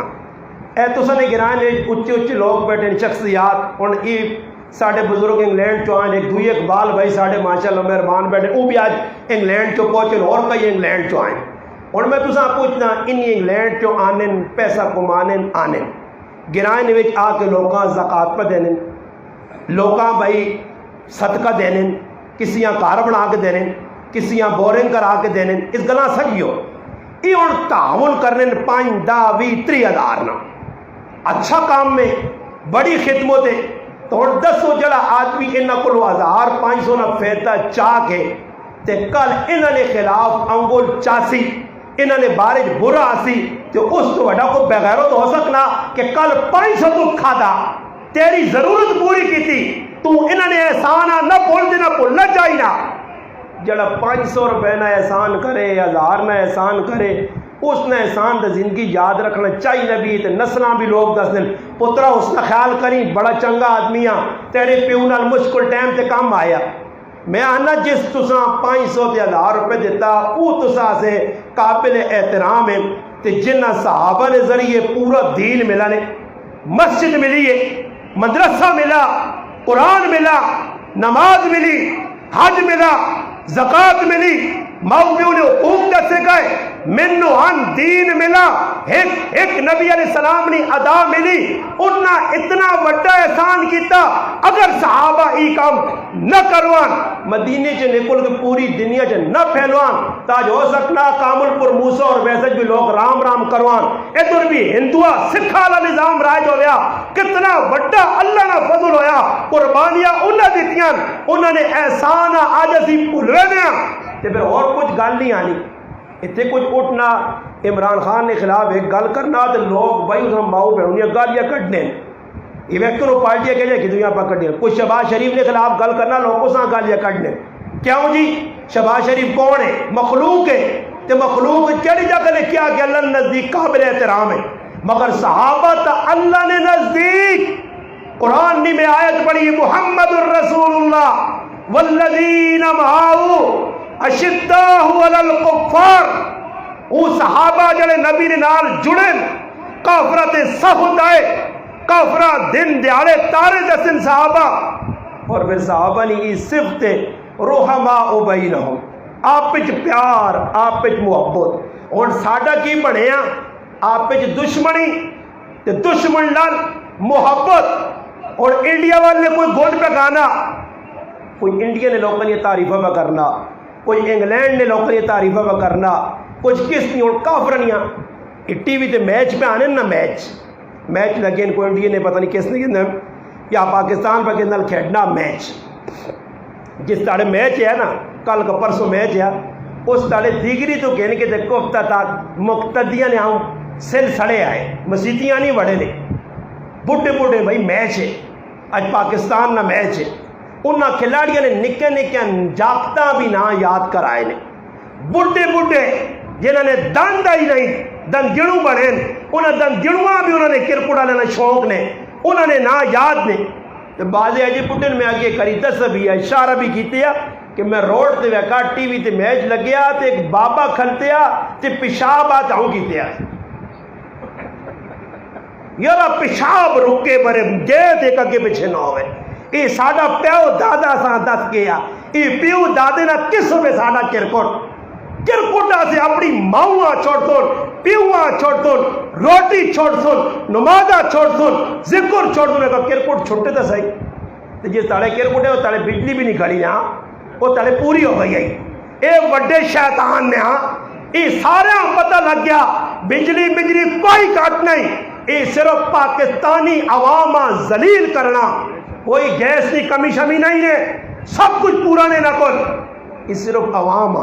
اے تو سنے گرائن اچھے لوگ بیٹھے شخصیات اور یہ ساڑھے بزرگ انگلینڈ چو آئیں ایک دوئی اقبال بھائی ساڑھے ماشاءاللہ مہربان بیٹھے وہ بھی آج انگلینڈ چو پہنچے اور کئی انگلینڈ چو آئیں اور میں تو ساں پوچھنا انہی انگلینڈ چو آنن پیسہ کمانن آنن گرائن وچ آ کے لوگاں زکاة پہ دینن لوگاں بھائی صدقہ دینن کسیاں کار بنا کے دینن کسیاں بورنگ کرا کے دینن اس گلاں سجیو یہ اور تعاون کرنے 5 10 20 30 ہزار نا اچھا کام میں بڑی خدمت ہے تو اور 10 جڑا آدمی انہاں کو 1500 نہ فیتا چاہ کے تے کل انہاں نے خلاف انگل چاسی انہاں نے بارج برا آسی تو اس تو وڈا کو بغیرت ہو سکنا کہ کل 500 تو کھادا تیری ضرورت پوری کی تھی تو انہاں نے احسانہ نہ بھول دینا بھولنا چاہیے نا جڑا 500 روپے نہ احسان کرے 1000 نہ احسان کرے اس نے احسان تے زندگی یاد رکھنا چاہیے بھی تے نسلاں بھی لوگ دس دن پترا اس کا خیال کریں بڑا چنگا آدمی ہاں تیرے پیو نال مشکل ٹائم تے کام آیا میں آنا جس تساں 500 تے 1000 روپے دیتا وہ تساں سے قابل احترام ہے تے جنہ صحابہ نے ذریعے پورا دین ملا نے مسجد ملی ہے مدرسہ ملا قرآن ملا نماز ملی حج ملا زکات ملی ماؤں نے حقوق دسے گئے منو ان دین ملا ایک نبی علیہ السلام نے ادا ملی انہاں اتنا بڑا احسان کیتا اگر صحابہ ای کام نہ کروان مدینے چ نکل کے پوری دنیا چ نہ پھیلوان تاج ہو سکنا کامل پر موسیٰ اور ویسے بھی لوگ رام رام کروان ادھر بھی ہندوا سکھا والا نظام رائج ہو گیا کتنا بڑا اللہ کا فضل ہویا قربانیاں انہاں دتیاں انہوں نے احسان آج اسی بھولوے دیا تے پھر اور کچھ گل نہیں آنی اتنے کچھ اٹھنا عمران خان نے خلاف ایک گل کرنا تو لوگ بھائی ہم ماؤ بہنیاں گالیاں کٹنے یہ ویکٹر پارٹیاں کہ جائے کہ دنیا پا کٹنے کچھ شہباز شریف نے خلاف گل کرنا لوگوں سے گالیاں کٹنے کیوں جی شہباز شریف کون ہے مخلوق ہے تو مخلوق کہڑی جگہ نے کیا کہ اللہ نزدیک قابل احترام ہے مگر صحابہ تا اللہ نے نزدیک قرآن میں آیت پڑھی محمد الرسول اللہ والذین معاہو اشداء علی الکفار وہ صحابہ جڑے نبی نے نال جڑن کافرت سخت آئے کافرہ دن دیالے تارے دسن صحابہ اور پھر صحابہ نے یہ صفت رحماء بینہم آپ پچ پیار آپ پچ محبت اور ساڈا کی بنیا آپ پچ دشمنی تے دشمن نال محبت اور انڈیا والے کوئی گوٹ پہ گانا کوئی انڈیا نے لوگوں نے تعریفہ پہ کرنا کوئی انگلینڈ نے لوگوں نے تعریفہ پہ کرنا کچھ کس نہیں اور کافرنیاں ٹی وی تے میچ پہ آنے نا میچ لگے ان کو انڈیا نے پتہ نہیں کس نے یا پاکستان پہ کس نال کھیلنا میچ جس تاڑے میچ ہے نا کل کا پرسوں میچ ہے اس تاڑے دیگری تو کہنے کے دیکھو ہفتہ تک مقتدیاں نے ہم سل سڑے آئے مسیتیاں نہیں بڑے نے بڑھے بھائی میچ ہے آج پاکستان نہ میچ ہے انہاں کھلاڑیاں نے نکے جاگتا بھی نہ یاد کر آئے نے بڑھے جنہوں نے دند آئی نہیں دند گڑوں بڑھے انہاں دند گڑواں بھی انہوں نے کرکٹ لینا شوق نے انہوں نے نہ یاد نے تو بعض اجے بڑھے میں آگے کری دس بھی اشارہ بھی کیتے کہ میں روڈ تے ویکا ٹی وی تے میچ لگیا تے ایک بابا کھلتے تے پیشاب آتا ہوں کیتے یارا پیشاب رکے برے گئے تے اگے پیچھے نہ ہوئے یہ ساڈا پیو دادا سا دس گیا یہ پیو دادے نہ کس میں ساڈا کرکٹا سے اپنی ماؤں چھوڑ سن پیواں چھوڑ سن روٹی چھوڑ سن نمازہ چھوڑ سن ذکر چھوڑ سن کرکٹ چھوٹے تو صحیح جس تاڑے کرکٹ ہے وہ تاڑے بجلی بھی نہیں کھڑی ہاں وہ تاڑے پوری ہو گئی ہے یہ وڈے شیطان نے ہاں یہ سارا پتہ لگ گیا بجلی کوئی کٹ نہیں یہ صرف پاکستانی عوام ذلیل کرنا کوئی گیس کی کمی شمی نہیں ہے سب کچھ پورا نے نہ کر یہ صرف عوام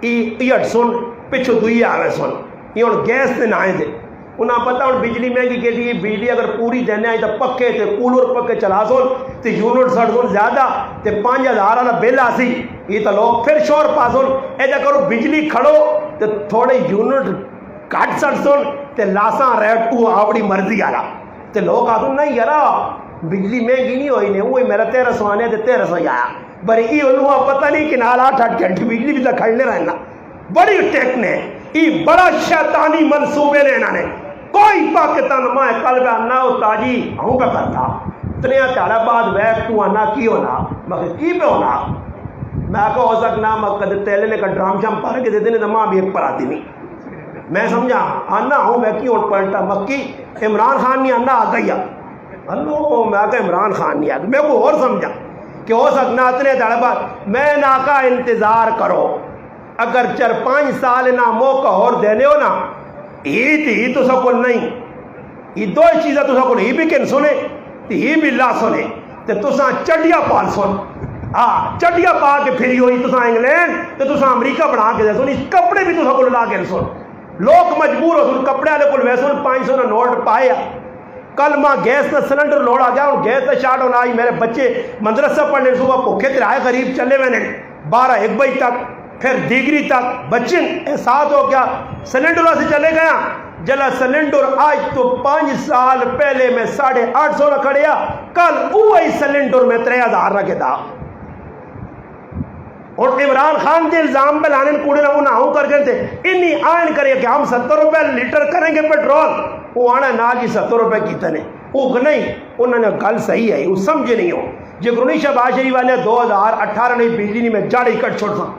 یہ سن پچھو دوئی آگے سن یہ اور گیس نے نہ آئے دے انہاں پتہ اور بجلی مہنگی کے لیے بجلی اگر پوری دینے آئی تو پکے تے کولر پکے چلا سن تے یونٹ سڑ سن زیادہ تے 5000 والا بل آسی یہ تو لوگ پھر شور پا سن ایجا کرو بجلی کھڑو تے تھوڑے یونٹ کٹ سڑ سن تے لاساں ریٹ وہ آوڑی مرضی آ رہا تے لوگ آدھوں نہیں یارا بجلی مہنگی نہیں ہوئی نے وہی میرا 1300 آنے تے 1300 آیا بری یہ انہوں پتہ نہیں کہ نال 8 گھنٹے بجلی بھی تو کھڑنے رہنا بڑی ٹیک نے یہ بڑا شیطانی منصوبے نے انہوں نے کوئی پاکستان ماں کل پہ آنا تاجی ہوں پہ کرتا اتنے تیارہ بعد ویک تو آنا کی ہونا مگر کی پہ ہونا میں کو ہو سکنا مقد تیلے نے کا ڈرام شام پار کے دیتے نے ماں بھی ایک پر آتی نہیں میں سمجھا آنا ہوں میں کی ہوں پلٹا مکی عمران خان نہیں آنا آ گئی ہلو میں آگا عمران خان نہیں آگا میں کو اور سمجھا کہ ہو سکنا اتنے تیارہ بعد میں نا کا انتظار کرو اگر 4-5 سال نہ موقع اور دینے ہو نا یہ تو سکول نہیں یہ دو چیزیں تو سکول ہی بھی کن سنے ہی بھی لا سنے تو تساں چڈیا پال سن چڈیا پا کے پھری ہوئی تساں انگلینڈ تو تساں امریکہ بنا کے دے سن اس کپڑے بھی تو سکول لا کے سن لوگ مجبور ہو سن کپڑے والے کو ویسے 500 نہ نوٹ پایا کل ماں گیس کا سلنڈر لوڑ آ گیا اور گیس کا شارٹ ہونا آئی میرے بچے مدرسہ پڑھنے صبح بھوکے ترائے قریب چلے میں نے 12-1 بجے تک پھر دیگری تک بچن احساس ہو گیا سلنڈر سے چلے گیا جلا سلنڈر آج تو 5 سال پہلے میں 850 نہ کھڑیا کل وہی سلنڈر میں 3000 رکھے تھا اور عمران خان کے الزام پہ لانے کوڑے نہ انہوں کر گئے تھے انہی آئین کرے کہ ہم 70 روپے لیٹر کریں گے پیٹرول وہ آنا نا جی 70 روپے کی تنے وہ نہیں انہوں نے گل صحیح ہے وہ سمجھے نہیں ہو جو گرونی شہباز شریف والے 2018 نہیں بجلی نہیں میں جاڑی کٹ چھوڑ سا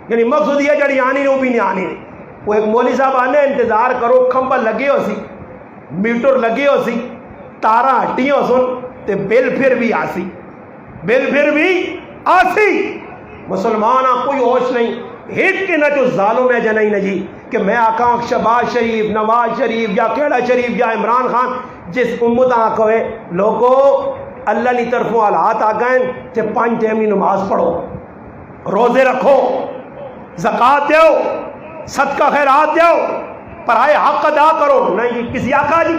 یعنی مقصود یہ جڑی آنی نہیں وہ بھی نہیں آنی نہیں وہ ایک مولوی صاحب آنے انتظار کرو کھمبا لگے ہو سی میٹر لگے ہو سی تارا ہٹی ہو سن تے بل پھر بھی آسی بل پھر بھی آسی مسلمان کوئی ہوش نہیں ہٹ کے نہ جو ظالم ہے جنہی نہ جی کہ میں آکاں شہباز شریف نواز شریف یا کیڑا شریف یا عمران خان جس امت آکوے لوگو اللہ نے طرفوں حالات آگئیں کہ 5 ٹائم کی نماز پڑھو روزے رکھو زکوٰۃ دیو صدقہ خیرات دیو پرائے حق ادا کرو نہیں جی کسی آقا جی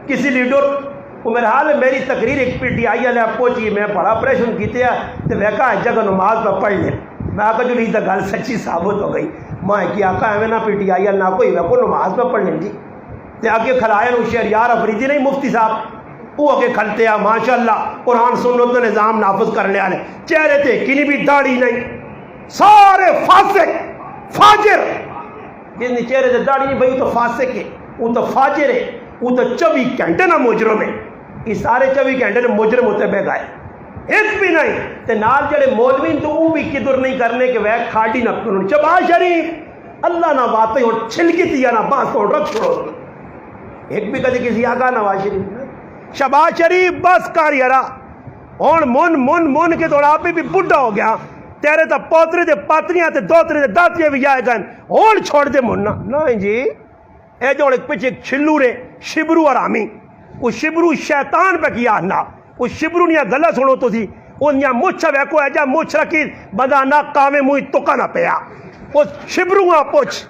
کسی لیڈر وہ میرے حال میری تقریر ایک پی ٹی آئی والے پہنچی میں بڑا پریشن کیتے ہیں تو میں کہا جگہ نماز پہ پڑھ لیں میں آقا جو نہیں تو گل سچی ثابت ہو گئی میں کہ آقا ہے نا پی ٹی آئی نہ کوئی میں کو نماز پہ پڑھ لیں جی تے آگے کھلایا نو شہریار افریدی نہیں مفتی صاحب وہ آگے کھلتے ہیں ماشاءاللہ قرآن سنت نظام نافذ کرنے والے چہرے تے کنی بھی داڑھی نہیں سارے فاسق فاجر جن چہرے تے داڑھی نہیں بھائی تو فاسق ہے وہ تو فاجر ہے وہ تو 24 گھنٹے نہ مجرم ہے یہ سارے 24 گھنٹے نے مجرم ہوتے بے گئے ایک بھی نہیں تے نال جڑے مولوی تو وہ بھی قدر نہیں کرنے کہ وہ کھاڑی نہ کرن شہباز شریف اللہ نہ باتیں اور چھلکی دیا نہ بانس تو رکھ چھوڑو ایک بھی کدی کسی آگا نواز شریف شہباز شریف بس کر یارا ہوں من کے توڑا آپ بھی بڈھا ہو گیا تیرے تو پوترے دے پاتریاں تے دوترے دے داتیاں بھی جائے گئے ہوں چھوڑ دے مننا نہیں جی اے جو ایک پیچھے ایک چھلو رے شبرو آرامی وہ شبرو شیطان پہ کیا نہ وہ شبرو نیا گلا سنو تو تھی وہ نیا مچھا ویکو ہے جا مچھ رکھی بندہ نہ کامے موئی تکا نہ پیا وہ شبرو آ پوچھ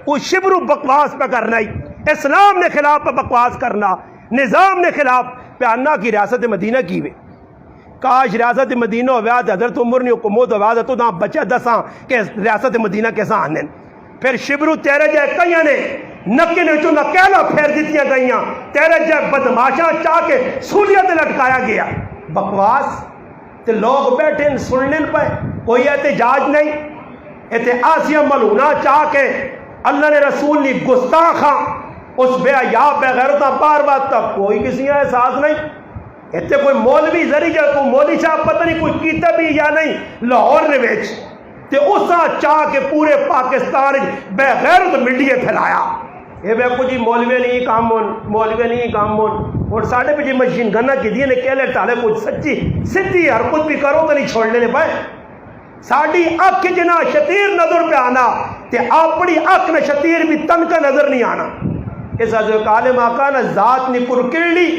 وہ شبرو بکواس پہ کرنا ہی اسلام نے خلاف پہ بکواس کرنا نظام نے خلاف پیانا کی ریاست مدینہ کی وے کاش ریاست مدینہ ہو ویاد حضرت عمر نے حکومت ہو ویاد تو نہ بچہ دساں کہ ریاست مدینہ کیسا آنے پھر شبرو تیرے جائے کئیاں نے نکے نے جو نکیلا پھیر دیتیاں گئیاں تیرے جائے بدماشاں چاہ کے سولیت لٹکایا گیا بکواس تے لوگ بیٹھے سننے پہ کوئی احتجاج نہیں احتجاجیہ ملونہ چاہ کے اللہ نے رسول نے گستاخاں اس بے حیا بے غیرتاں بار بار تک کوئی کسی احساس نہیں اتنے کوئی مولوی ذریعہ کوئی مولوی صاحب پتہ نہیں کوئی کیتا بھی یا نہیں لاہور نے ویچ تے اساں چاہ کے پورے پاکستان بے غیرت میڈیا پھیلایا یہ بے کچھ مولوی نہیں کام ہون مولوی نہیں کام ہون اور ساڑھے پہ جی مشین گنہ کی دیئے نے کہلے ٹالے کچھ سچی سدھی حرکت بھی کرو تو نہیں چھوڑنے لے پائے ساڑھی اکھ جنا شتیر نظر پہ آنا تے اپنی اکھ نے شتیر بھی تن کا نظر نہیں آنا اس حضرت کالم آقا نے ذات نے پر کڑی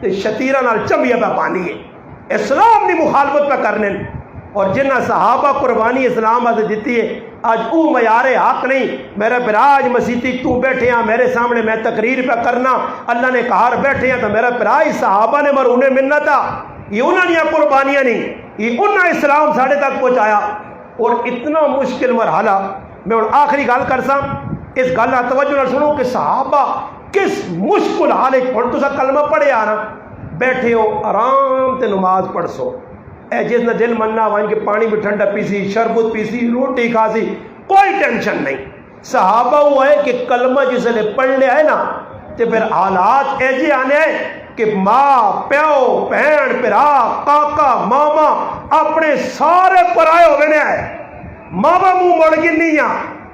تے شتیرہ نال چمبیا پہ پانی ہے اسلام نے مخالفت پہ کرنے اور جنہ صحابہ قربانی اسلام حضرت دیتی ہے آج او معیار حق نہیں میرے براج مسیحی تو بیٹھے ہیں میرے سامنے میں تقریر پہ کرنا اللہ نے کہار بیٹھے ہیں تو میرا براج صحابہ نے مر انہیں ملنا تھا یہ انہوں نے قربانیاں نہیں یہ انہوں اسلام ساڑھے تک پہنچایا اور اتنا مشکل مرحلہ میں اور آخری گال کرسا اس گال نہ توجہ نہ سنو کہ صحابہ کس مشکل حال پڑھ تو سا کلمہ پڑھے آنا بیٹھے ہو آرام تے نماز پڑھ سو اے جس نے دل مننا وہاں کے پانی بھی ٹھنڈا پیسی شربت پیسی روٹی کھاسی کوئی ٹینشن نہیں صحابہ ہوا ہے کہ کلمہ جسے لے پڑھنے آئے نا تے پھر حالات ایجے آنے آئے کہ ماں پیو بہن پرا کاکا ماما اپنے سارے پرائے ہو گئے آئے ماما منہ مڑ گنی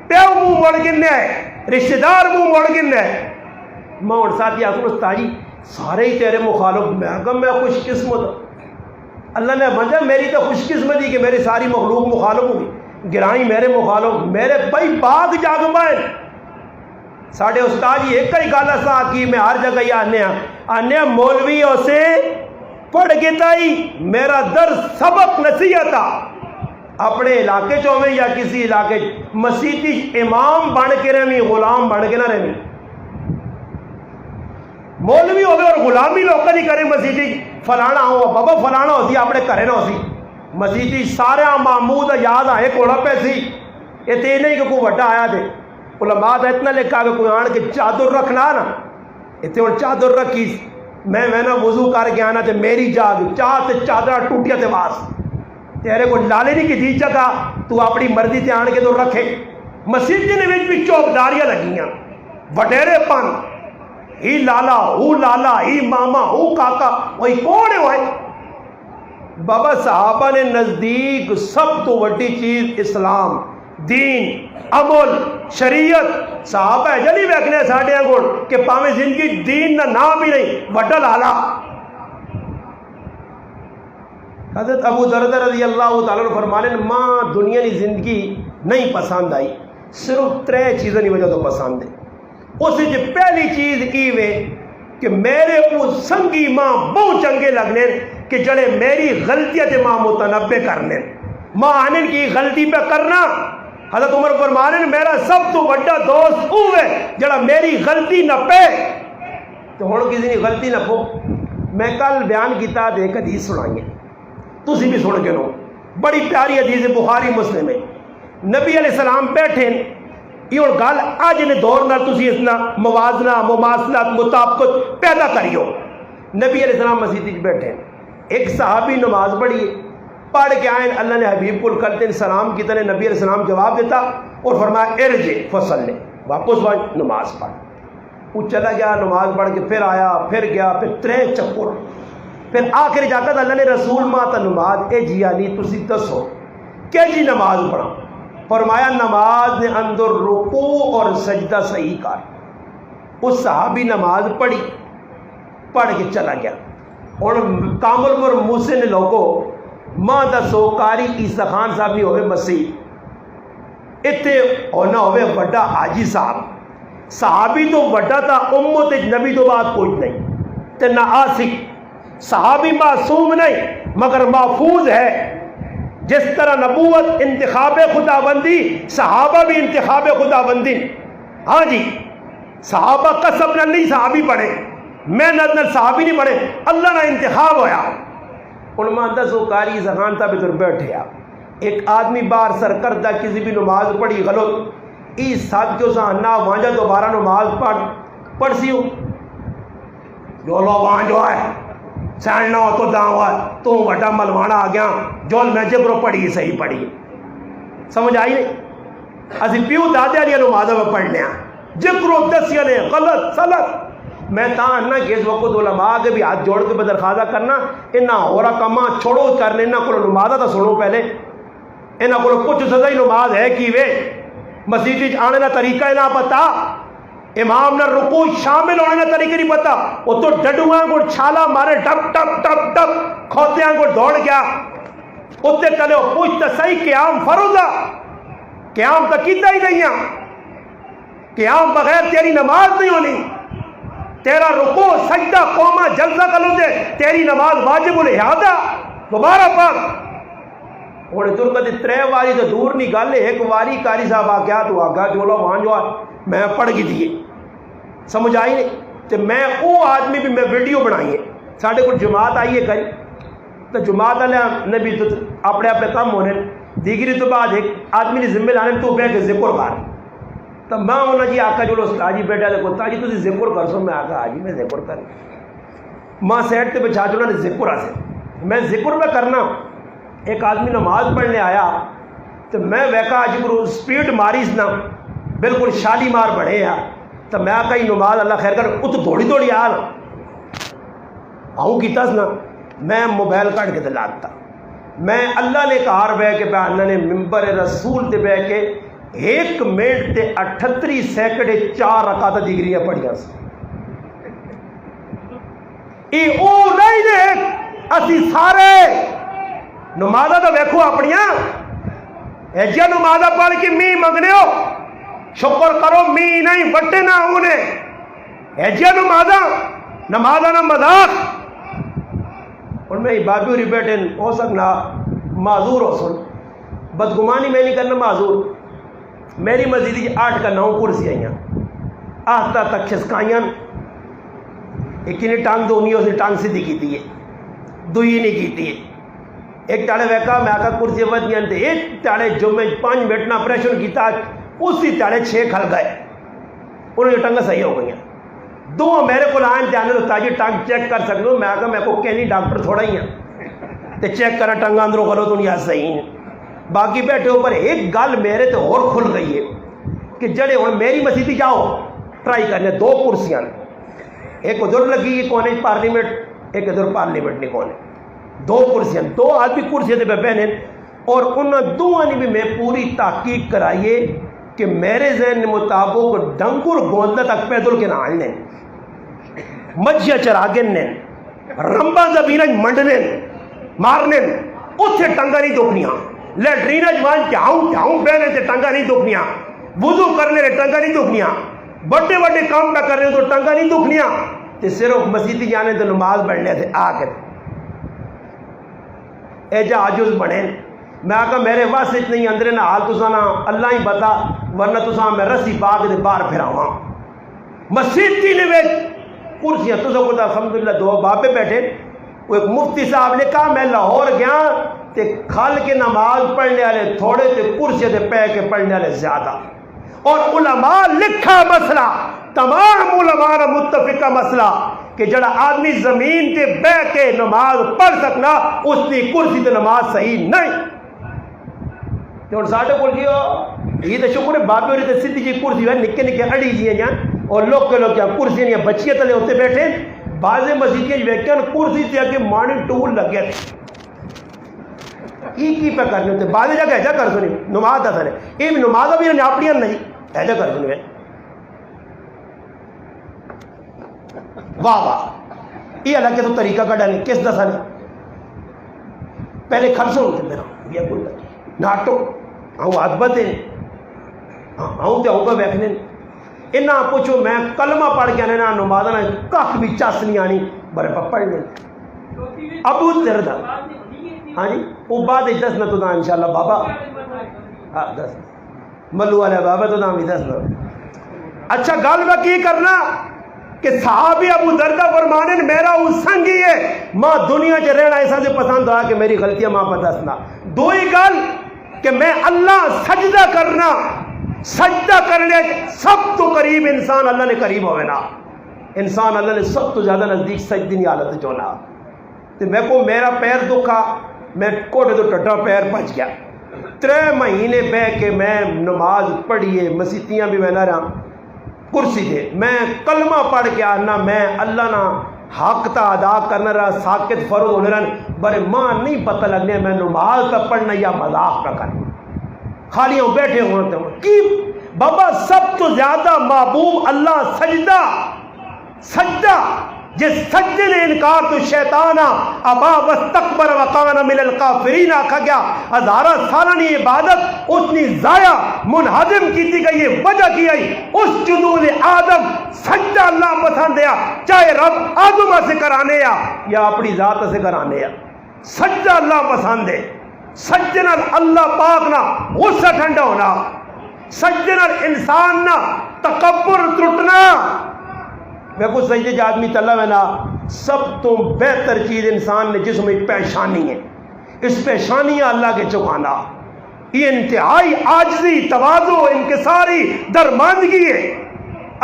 پیو منہ مڑ گنے آئے رشتہ دار منہ مڑ گنے آئے ماں اور ساتھی آسن استاجی سارے ہی تیرے مخالف میں کہا میں خوش قسمت اللہ نے مجھے میری تو خوش قسمتی کہ میری ساری مخلوق مخالف ہوگی گرائیں میرے مخالف میرے بھائی باغ جاگ پائے ساڑھے استاد یہ ایک ہی گالا سا کی میں ہر جگہ یہ آنے مولویوں سے پڑھ کے تائی میرا درس سبق نصیحت تھا اپنے علاقے چویں یا کسی علاقے مسیحی امام بن کے رہی غلام بن کے نہ رہی مولوی ہو گئے اور غلامی لوگ نہیں کریں مسیحی فلانا ہوا بابا فلانا ہوتی اپنے گھرے نہ ہوتی مسیحی سارے محمود یاد آئے کوڑا پہ سی یہ تو نہیں کہ کوئی وڈا آیا تھے علماء دا اتنا لکھا کہ کوئی آن کے چادر رکھنا نا اتنے ہوں چادر رکھی میں نا وضو کر کے آنا تے میری جاگ چاہ تے چادر ٹوٹیا تے واس تیرے کو لالے نہیں کی دی جگہ تو اپنی مرضی تے آن کے تو رکھے مسجد نے بھی چوکداریاں لگیاں وڈیرے پن ہی لالا ہی ماما ہو کاکا وہی کون ہے وہ بابا صحابہ نے نزدیک سب تو وڈی چیز اسلام دین عمل شریعت صحابہ ہے جلی ویکھنے ساڑھے گوڑ کہ پاویں زندگی دین نہ نام ہی نہیں وڈا لالا حضرت ابو دردہ رضی اللہ تعالیٰ فرمانے ماں دنیا کی زندگی نہیں پسند آئی صرف 3 چیزیں نہیں وجہ تو پسند ہے اس جو پہلی چیز کی وے کہ میرے کو سنگی ماں بہت چنگے لگنے کہ جڑے میری غلطیاں تے ماں متنبع کرنے ماں آنے کی غلطی پہ کرنا حضرت عمر فرمانے میرا سب تو بڑا دوست ہوئے جڑا میری غلطی نہ پہ تو ہوں کسی نے غلطی نہ پو میں کل بیان کیتا دے ایک حدیث سنائیے تسی بھی سن کے لو بڑی پیاری حدیث بخاری مسلم ہے نبی علیہ السلام بیٹھے یہ گل اج نے دور نال تسی اس موازنہ مماثلت مطابقت پیدا کریو نبی علیہ السلام مسجد وچ بیٹھے ایک صحابی نماز پڑھی پڑھ کے آئے اللہ نے حبیب کو کرتے سلام کی طرح نبی علیہ السلام جواب دیتا اور فرمایا ارجع فصلی واپس نماز پڑھ وہ چلا گیا نماز پڑھ کے پھر آیا پھر گیا پھر 3 چکر پھر آخر جا کر اللہ نے رسول ماتا نماز اے جی علی تسی دسو کہ جی نماز پڑھا فرمایا نماز نے اندر رکوع اور سجدہ صحیح کر اس صحابی نماز پڑھی پڑھ کے چلا گیا اور کامل پر موسے نے لوگوں ماں دا سوکاری عیسیٰ خان صاحب نہیں ہوئے مسیح اتنے ہونا ہوئے بڑا حاجی صاحب صحابی تو بڑا تھا امت نبی تو بات کوئی نہیں تے نہ آسک صحابی معصوم نہیں مگر محفوظ ہے جس طرح نبوت انتخاب خدا بندی صحابہ بھی انتخاب خدا بندی ہاں جی صحابہ قسم نہ نہیں صحابی پڑھے میں نہ صحابی نہیں پڑھے اللہ نہ انتخاب ہویا علماء دسو کاری زخان تھا ادھر بیٹھے ایک آدمی باہر سرکردہ کسی بھی نماز پڑھی غلط اس ساتھ کے سہنا وانجا دوبارہ نماز پڑھ سی ہو جو لو وہاں جو ہے سیننا ہو تو داں تو وڈا ملوانا آ گیا جو میں جبرو پڑھی صحیح پڑھی سمجھ آئی نہیں اسی پیو دادے والی نماز میں پڑھنے جبرو دسیا نے غلط سلط میں نہ کہ اس وقت علماء کے بھی ہاتھ جوڑ کے بدرخواستہ کرنا انہاں ہورا کما چھوڑو کرنے انہاں کو نمازہ تو سنو پہلے انہاں کو کچھ سزا ہی نماز ہے کی وے مسجد آنے کا طریقہ نہ پتا امام نہ رکوع شامل ہونے کا طریقہ نہیں پتا وہ تو ڈڈواں کو چھالا مارے ٹپ ٹپ ٹپ ٹپ کھوتیاں کو دوڑ گیا اتنے کلے پوچھتا صحیح قیام فرض قیام تو کیتا ہی نہیں قیام بغیر تیری نماز نہیں ہونی تیرا رکوع سجدہ قومہ جلسہ کلو دے تیری نماز واجب الاحاطہ دوبارہ پڑھ اور ترکت 3 واری تو دور نہیں گل ایک واری کاری صاحب آ گیا تو آگا جو لو وہاں جو میں پڑھ گئی تھی سمجھ آئی نہیں تو میں وہ آدمی بھی میں ویڈیو بنائی ہے ساڑھے کو جماعت آئیے کری تو جماعت والے نے بھی اپنے اپنے کام ہونے دیگری تو بعد ایک آدمی نے ذمہ لانے تو بہ کے ذکر کر تو میں ہونا جی آقا جو استاد جی بیٹھا لے کو جی تھی ذکر کر سو میں آقا آجی میں ذکر کر ماں سیٹ تے بچھا جو نے ذکر آ سے میں ذکر میں کرنا ایک آدمی نماز پڑھنے آیا تو میں ویکا آج کو سپیڈ ماریس نا بالکل شالی مار بڑھے تو میں آقا ہی نماز اللہ خیر کر ات دوڑی دوڑی آ آؤں کیتا نا میں موبائل کٹ کے دلاتا میں اللہ نے کہار بہ کے اللہ نے ممبر رسول تے بہ کے 1 منٹ تے 38 سیکنڈ 4 رکعت دیگریاں پڑھیاں یہ او نہیں دے اسی سارے نمازہ تو ویکھو اپنیاں ایجیا نمازہ پڑھ کے می منگنے ہو شکر کرو می نہیں بٹے نہ ہونے ایجیا نمازہ نہ مذاق اور میں بابی ہوری بیٹھے ہو سکنا معذور ہو سن بدگمانی میں نہیں کرنا معذور میری مسجد 8 کا 9 کرسی آئیاں آہتا تک کھسکائیاں ایک نے ٹانگ دونی اسے ٹانگ سے دکھی تھی دوئی نہیں کی تھی ایک تاڑے ویکا میں آکا کرسی ودیاں تے ایک تاڑے جو میں 5 منٹ نہ آپریشن کیتا اسی تاڑے 6 کھل گئے انہوں نے ٹنگا صحیح ہو گئی ہیں. دو میرے کو آئیں جانے تو تاجی ٹنگ چیک کر سکتے ہو. میں آکا میں کو کہنی ڈاکٹر تھوڑا ہی ہیں تے چیک کرا ٹنگا اندروں کرو تو نہیں صحیح ہیں. باقی بیٹھے اوپر ایک گل میرے تے اور کھل گئی ہے کہ جڑے ہوں میری مسیح جاؤ ٹرائی کرنے 2 کرسیاں ایک ادھر لگی ہے کونے پارلیمنٹ ایک ادھر پارلیمنٹ نہیں کونے 2 کرسیاں 2 آدمی کرسیاں تے بہنے اور انہوں دونوں نے بھی میں پوری تحقیق کرائیے کہ میرے ذہن مطابق ڈنگر گوندہ تک پیدل کے نال نے مجھیا چراغن نے رمبا زبینہ منڈنے مارنے اتھے ٹنگا نہیں دکھنیاں لیٹرینہ جوان چاہوں بہنے تے ٹنگا نہیں دکھنیاں وضو کرنے تے ٹنگا نہیں دکھنیاں بڑے بڑے کام پہ کر رہے تو ٹنگا نہیں دکھنیاں تے صرف مسجد جانے تے نماز پڑھنے تھے آ کے اے جا عجوز بڑھیں. میں آکا میرے واسط نہیں اندرے نہ حال تسانا اللہ ہی بتا ورنہ تسانا میں رسی باغ دے باہر پھراواں مسجد کی نویج کرسیاں تسا کو الحمدللہ 2 بابے بیٹھے. وہ ایک مفتی صاحب نے کہا میں لاہور گیا تے کھل کے نماز پڑھنے والے تھوڑے تے کرسیاں تے پہ کے پڑھنے والے زیادہ اور علماء لکھا مسئلہ تمام علماء نے متفقہ مسئلہ کہ جڑا آدمی زمین تے بہ کے نماز پڑھ سکنا اس کی کرسی تے نماز صحیح نہیں. اور ساڑھے کو یہ تو شکر ہے بابے ہوئی تے سیدھی جی کرسی ہے نکے نکے اڑی جی ہیں اور لوگ کے لوگ کرسی نہیں بچیاں تلے ہوتے بیٹھے بعض مسجد ویکن کرسی تے اگے مانی ٹول لگے تھے کی پہ کرنے ہوتے بعض جگہ ایجا کر سنی نماز دا سنے یہ نماز بھی اپنی نہیں ایجا کر سنی واہ واہ یہ الگ تو طریقہ کا ڈالیں کس دسا نے پہلے خرچ ہوتے میرا یہ بول ناٹو آؤں عادبت ہے آؤں تے آؤں گا ویکھنے انہاں پوچھو میں کلمہ پڑھ کے آنے نا نماز نا کخ بھی چاس نہیں آنی برے پا پڑھ لیں ابو دردہ ہاں جی وہ بعد دس نہ تو دا انشاءاللہ بابا ہاں دس ملو والے بابا تو دا بھی دس نہ. اچھا گل میں کی کرنا کہ صحابی ابو دردہ فرمانے میرا وہ سنگی ہے ماں دنیا چ رہنا ایسا سے پسند آ کہ میری غلطیاں ماں پہ دسنا. دو ہی گل کہ میں اللہ سجدہ کرنا سجدہ کرنے سب تو قریب انسان اللہ نے قریب ہوئے نا انسان اللہ نے سب تو زیادہ نزدیک سجدی نہیں حالت چونا تو میں کو میرا پیر دکھا میں کوٹے تو ٹٹا پیر پچ گیا 3 مہینے بہ کے میں نماز پڑھیے مسیتیاں بھی میں نہ رہا کرسی تھے میں کلمہ پڑھ کے آنا میں اللہ نہ حق تا ادا کرنا رہا ساکت فرض ہونے رہا برے ماں نہیں پتہ لگنے میں نماز کا پڑھنا یا مذاق کا کرنا خالی ہوں بیٹھے ہوتے ہوں کی بابا سب تو زیادہ محبوب اللہ سجدہ جس سجدے نے انکار تو شیطانہ ابا واستکبر وکان من الکافرین آکھا گیا 1000 سالہ عبادت اتنی ضائع منہدم کی تھی گئی وجہ کی آئی اس جدول آدم سجدہ اللہ پسند ہے چاہے رب آدم سے کرانے یا اپنی ذات سے کرانے سجدہ اللہ پسند ہے سجدے نال اللہ پاک نہ غصہ ٹھنڈا ہونا سجدے نال انسان نہ تکبر ٹوٹنا. میں کچھ سجدے جو آدمی تلا میں نا سب تو بہتر چیز انسان نے جس میں پیشانی ہے اس پیشانی اللہ کے چکانا یہ انتہائی عاجزی تواضع انکساری درماندگی ہے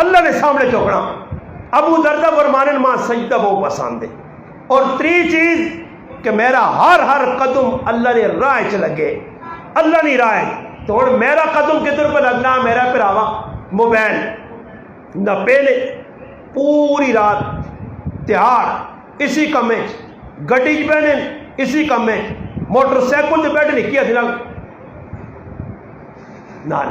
اللہ نے سامنے چکنا. ابو دردہ فرمانے ماں سجدہ بہت پسند ہے اور 3 چیز کہ میرا ہر قدم اللہ نے راہ چ لگے اللہ نہیں راہ تو ہوں میرا قدم کدھر پہ لگنا میرا پراوا موبائل نہ پہلے پوری رات تہاڑ اسی کمے گڈی چ بہنے اسی کمے موٹر سائیکل سے بیٹھ نکی اتنا نہ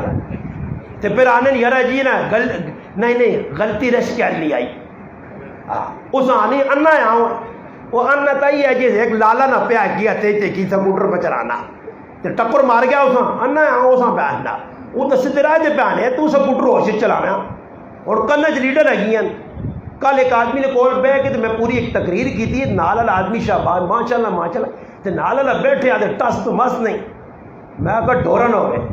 پھر آنے یار جی نا نہیں غلطی رش کیا نہیں آئی اس آنی انا آؤں وہ انا تھی ہے جی ایک لالا نہ پیا کیا تے کی سکوٹر پہ چلانا تو ٹکر مار گیا اس انا آؤں اس پہ آنا وہ تو سیدھے راہ سے پہ آنے تو سکوٹر ہوش چلانا اور کن چ لیڈر ہے کل ایک آدمی نے کول بہ کے تو میں پوری ایک تقریر کی تھی نال آدمی شہباز ماشاء اللہ تو نال بیٹھے آتے ٹس تو مس نہیں میں کہا ڈورن ہو گئے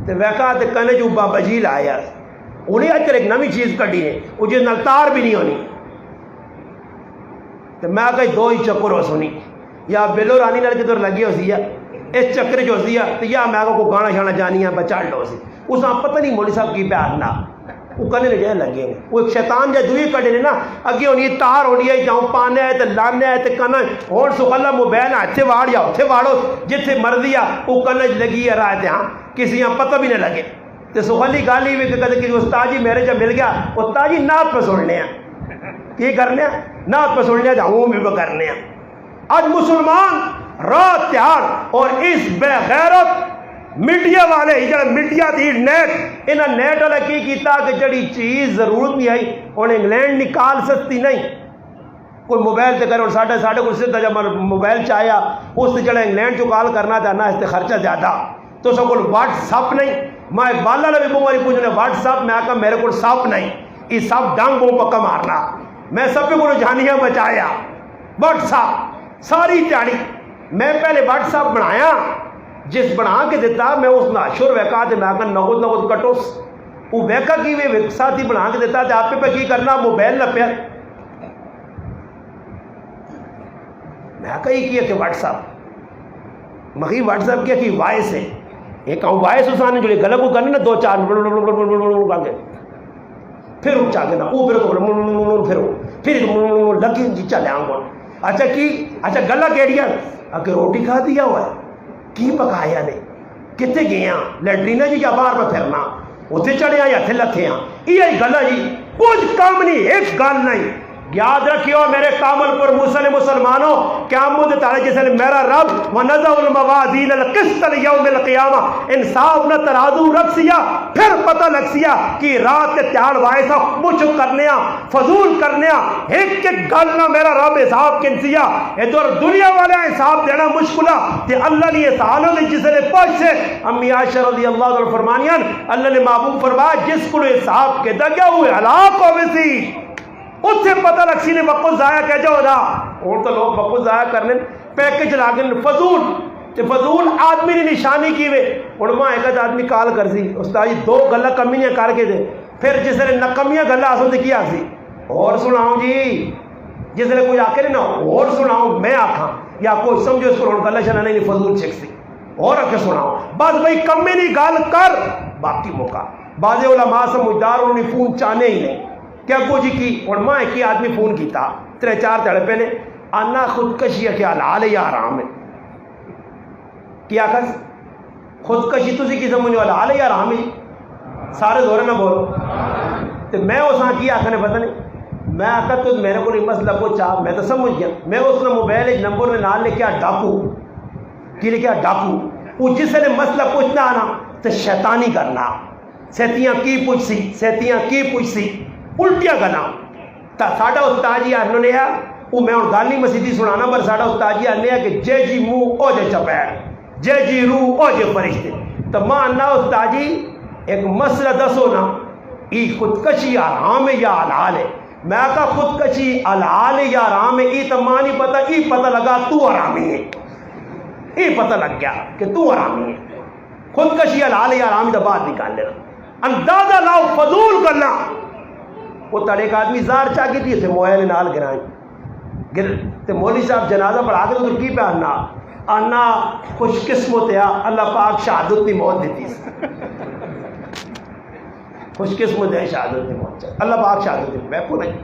تو میں کہا تو کنے جو بابا جی لایا انہیں اج کل ایک نوی چیز کڈی ہے وہ جس نال تار بھی نہیں ہونی تو میں کہا 2 ہی چکر ہو سنی یا بیلو رانی نال کدھر لگی ہو سی اس چکر جو سی تو یا میں کو گانا شانا جانی ہے چڑھ لو سی اس پتہ نہیں مولوی صاحب کی پیار نہ وہ کنے لگے لگے وہ ایک شیطان جا دوئی کڑے نے نا اگے ہونی تار ہونی ہے جاؤں پانے ہے تے لانے ہے تے کنا ہون سکھلا موبائل ہتھے واڑ یا اتھے واڑو جتھے مرضی آ وہ کنے لگی ہے راہ تے ہاں کسی یہاں پتہ بھی نہ لگے تے سکھلی گالی بھی کہ کسی استاد جی میرے جب مل گیا استاد جی نعت پہ سننے ہیں کی کرنے ہیں نعت پہ سننے ہیں جاؤں بھی کرنے ہیں. آج مسلمان رات تیار اور اس بے غیرت میڈیا والے جڑا میڈیا دی نیٹ انہاں نیٹ والا کی کیتا کہ جڑی چیز ضرورت نہیں آئی انہیں انگلینڈ نکال سکتی نہیں کوئی موبائل تے کرے اور ساڈے کو سیدھا جب موبائل چاہیا اس تے جڑا انگلینڈ چ کال کرنا چاہنا اس تے خرچہ زیادہ تو سب کو واٹس ایپ نہیں میں اقبال والا بھی بماری پوچھنے واٹس ایپ میں آکا میرے کو سپ نہیں یہ سپ ڈانگ بو پکا مارنا میں سب کو جانیاں بچایا واٹس ایپ ساری تیاری میں پہلے واٹس ایپ بنایا جس بنا کے دیتا میں اس ناشر ویکا تے میں نغد کٹو وہ ویکا کی وے ساتھی بنا کے دیتا تے آپ پہ کی کرنا موبائل نہ پیا میں کہی کیا کہ واٹس ایپ مخی واٹس ایپ کیا کہ وائس ہے ایک وائس اسانے جو گلہ کو کرنے نا دو چار کر کے پھر اچھا کے نا وہ پھر لگی جی چلے آؤں اچھا کی اچھا گلہ کیڑیا اگر روٹی کھا دیا ہوا ہے کی پکایا نے کتنے گئے ہیں لیٹرینا جی یا باہر پہ پھرنا اتنے چڑھے یا تھے لتھے ہیں یہ گلا جی کچھ کام نہیں ایک گل نہیں یاد رکھیو میرے کامل پر مسلمانوں قیامت تعالی جس نے میرا رب ونزع الموازین القسط لیوم القیامہ انصاف نہ ترازو رکھ سیا پھر پتہ لگ سیا کہ رات کے تیار وائسا مچ کرنیا فضول کرنیا ایک گل نہ میرا رب حساب کنسیا ادھر دنیا والے حساب دینا مشکلہ تے اللہ نے تعالی نے جس نے پوچھے امی عائشہ رضی اللہ عنہ فرمانیاں اللہ نے محبوب فرمایا جس کو حساب کے دگیا ہوئے ہلاک ہوئے سی اس سے پتہ لگ سی نے وقت ضائع کہہ جاؤ دا اور تو لوگ وقت ضائع کرنے پیکج لاگن فضول تے فضول آدمی نے نشانی کی وے علماء ایک آدمی کال کر سی استاد جی دو گلہ کمیاں کر کے دے پھر جس نے نکمیاں گلہ آسو تے کیا سی اور سناؤں جی جس نے کوئی آکے نا اور سناؤں میں آکھاں یا کوئی سمجھو اس کو گلہ شنہ نہیں فضول چیک سی اور آکے سناؤں بس بھئی کمی نہیں گال کر باقی موقع بعض علماء سمجھدار انہوں نے فون چاہنے ہی نہیں کیا کو جی کی علماء کی آدمی فون کیتا 3-4 تڑے پہلے آنا خودکشی کیا حلال ہے یا حرام ہے کیا کس خودکشی تسی کی سمجھو حلال ہے یا حرام ہے سارے دورے نہ بولو تو میں اس کی آخر نے پتہ نہیں میں آخر تو میرے کو نہیں مسئلہ کو چاہ میں تو سمجھ گیا میں اس نے موبائل ایک نمبر میں نال لکھیا ڈاکو کی لکھیا ڈاکو وہ جس نے مسئلہ پوچھنا آنا تو شیطانی کرنا سیتیاں کی پوچھ سی سیتیاں کی پوچھ سی الٹیاں گنا تا ساڈا استاد جی آنے لیا وہ میں ہوں گل نہیں مسیدی سنانا پر ساڈا استاد جی آنے کہ جے جی منہ او جے چپیڑ جے جی روح او جے فرشتے تو ماں آنا استاد جی ایک مسئلہ دسو نا ای خودکشی حرام ہے یا حلال ہے میں کہا خودکشی حلال ہے یا حرام ہے ای تو ماں نہیں پتا ای پتہ لگا تو حرامی ہے ای پتہ لگ گیا کہ تو حرامی ہے خودکشی حلال ہے یا حرام ہے تو بعد نکال لینا اندازہ لاؤ فضول کرنا وہ تڑے کا آدمی زار چاہ کی تھی تھے مویل نال گرائیں گر تے مولوی صاحب جنازہ پڑھا کے تو کی پہ آنا خوش قسمت ہے اللہ پاک شہادت کی موت دیتی خوش قسمت ہے شہادت کی موت اللہ پاک شہادت دیتی میں کو نہیں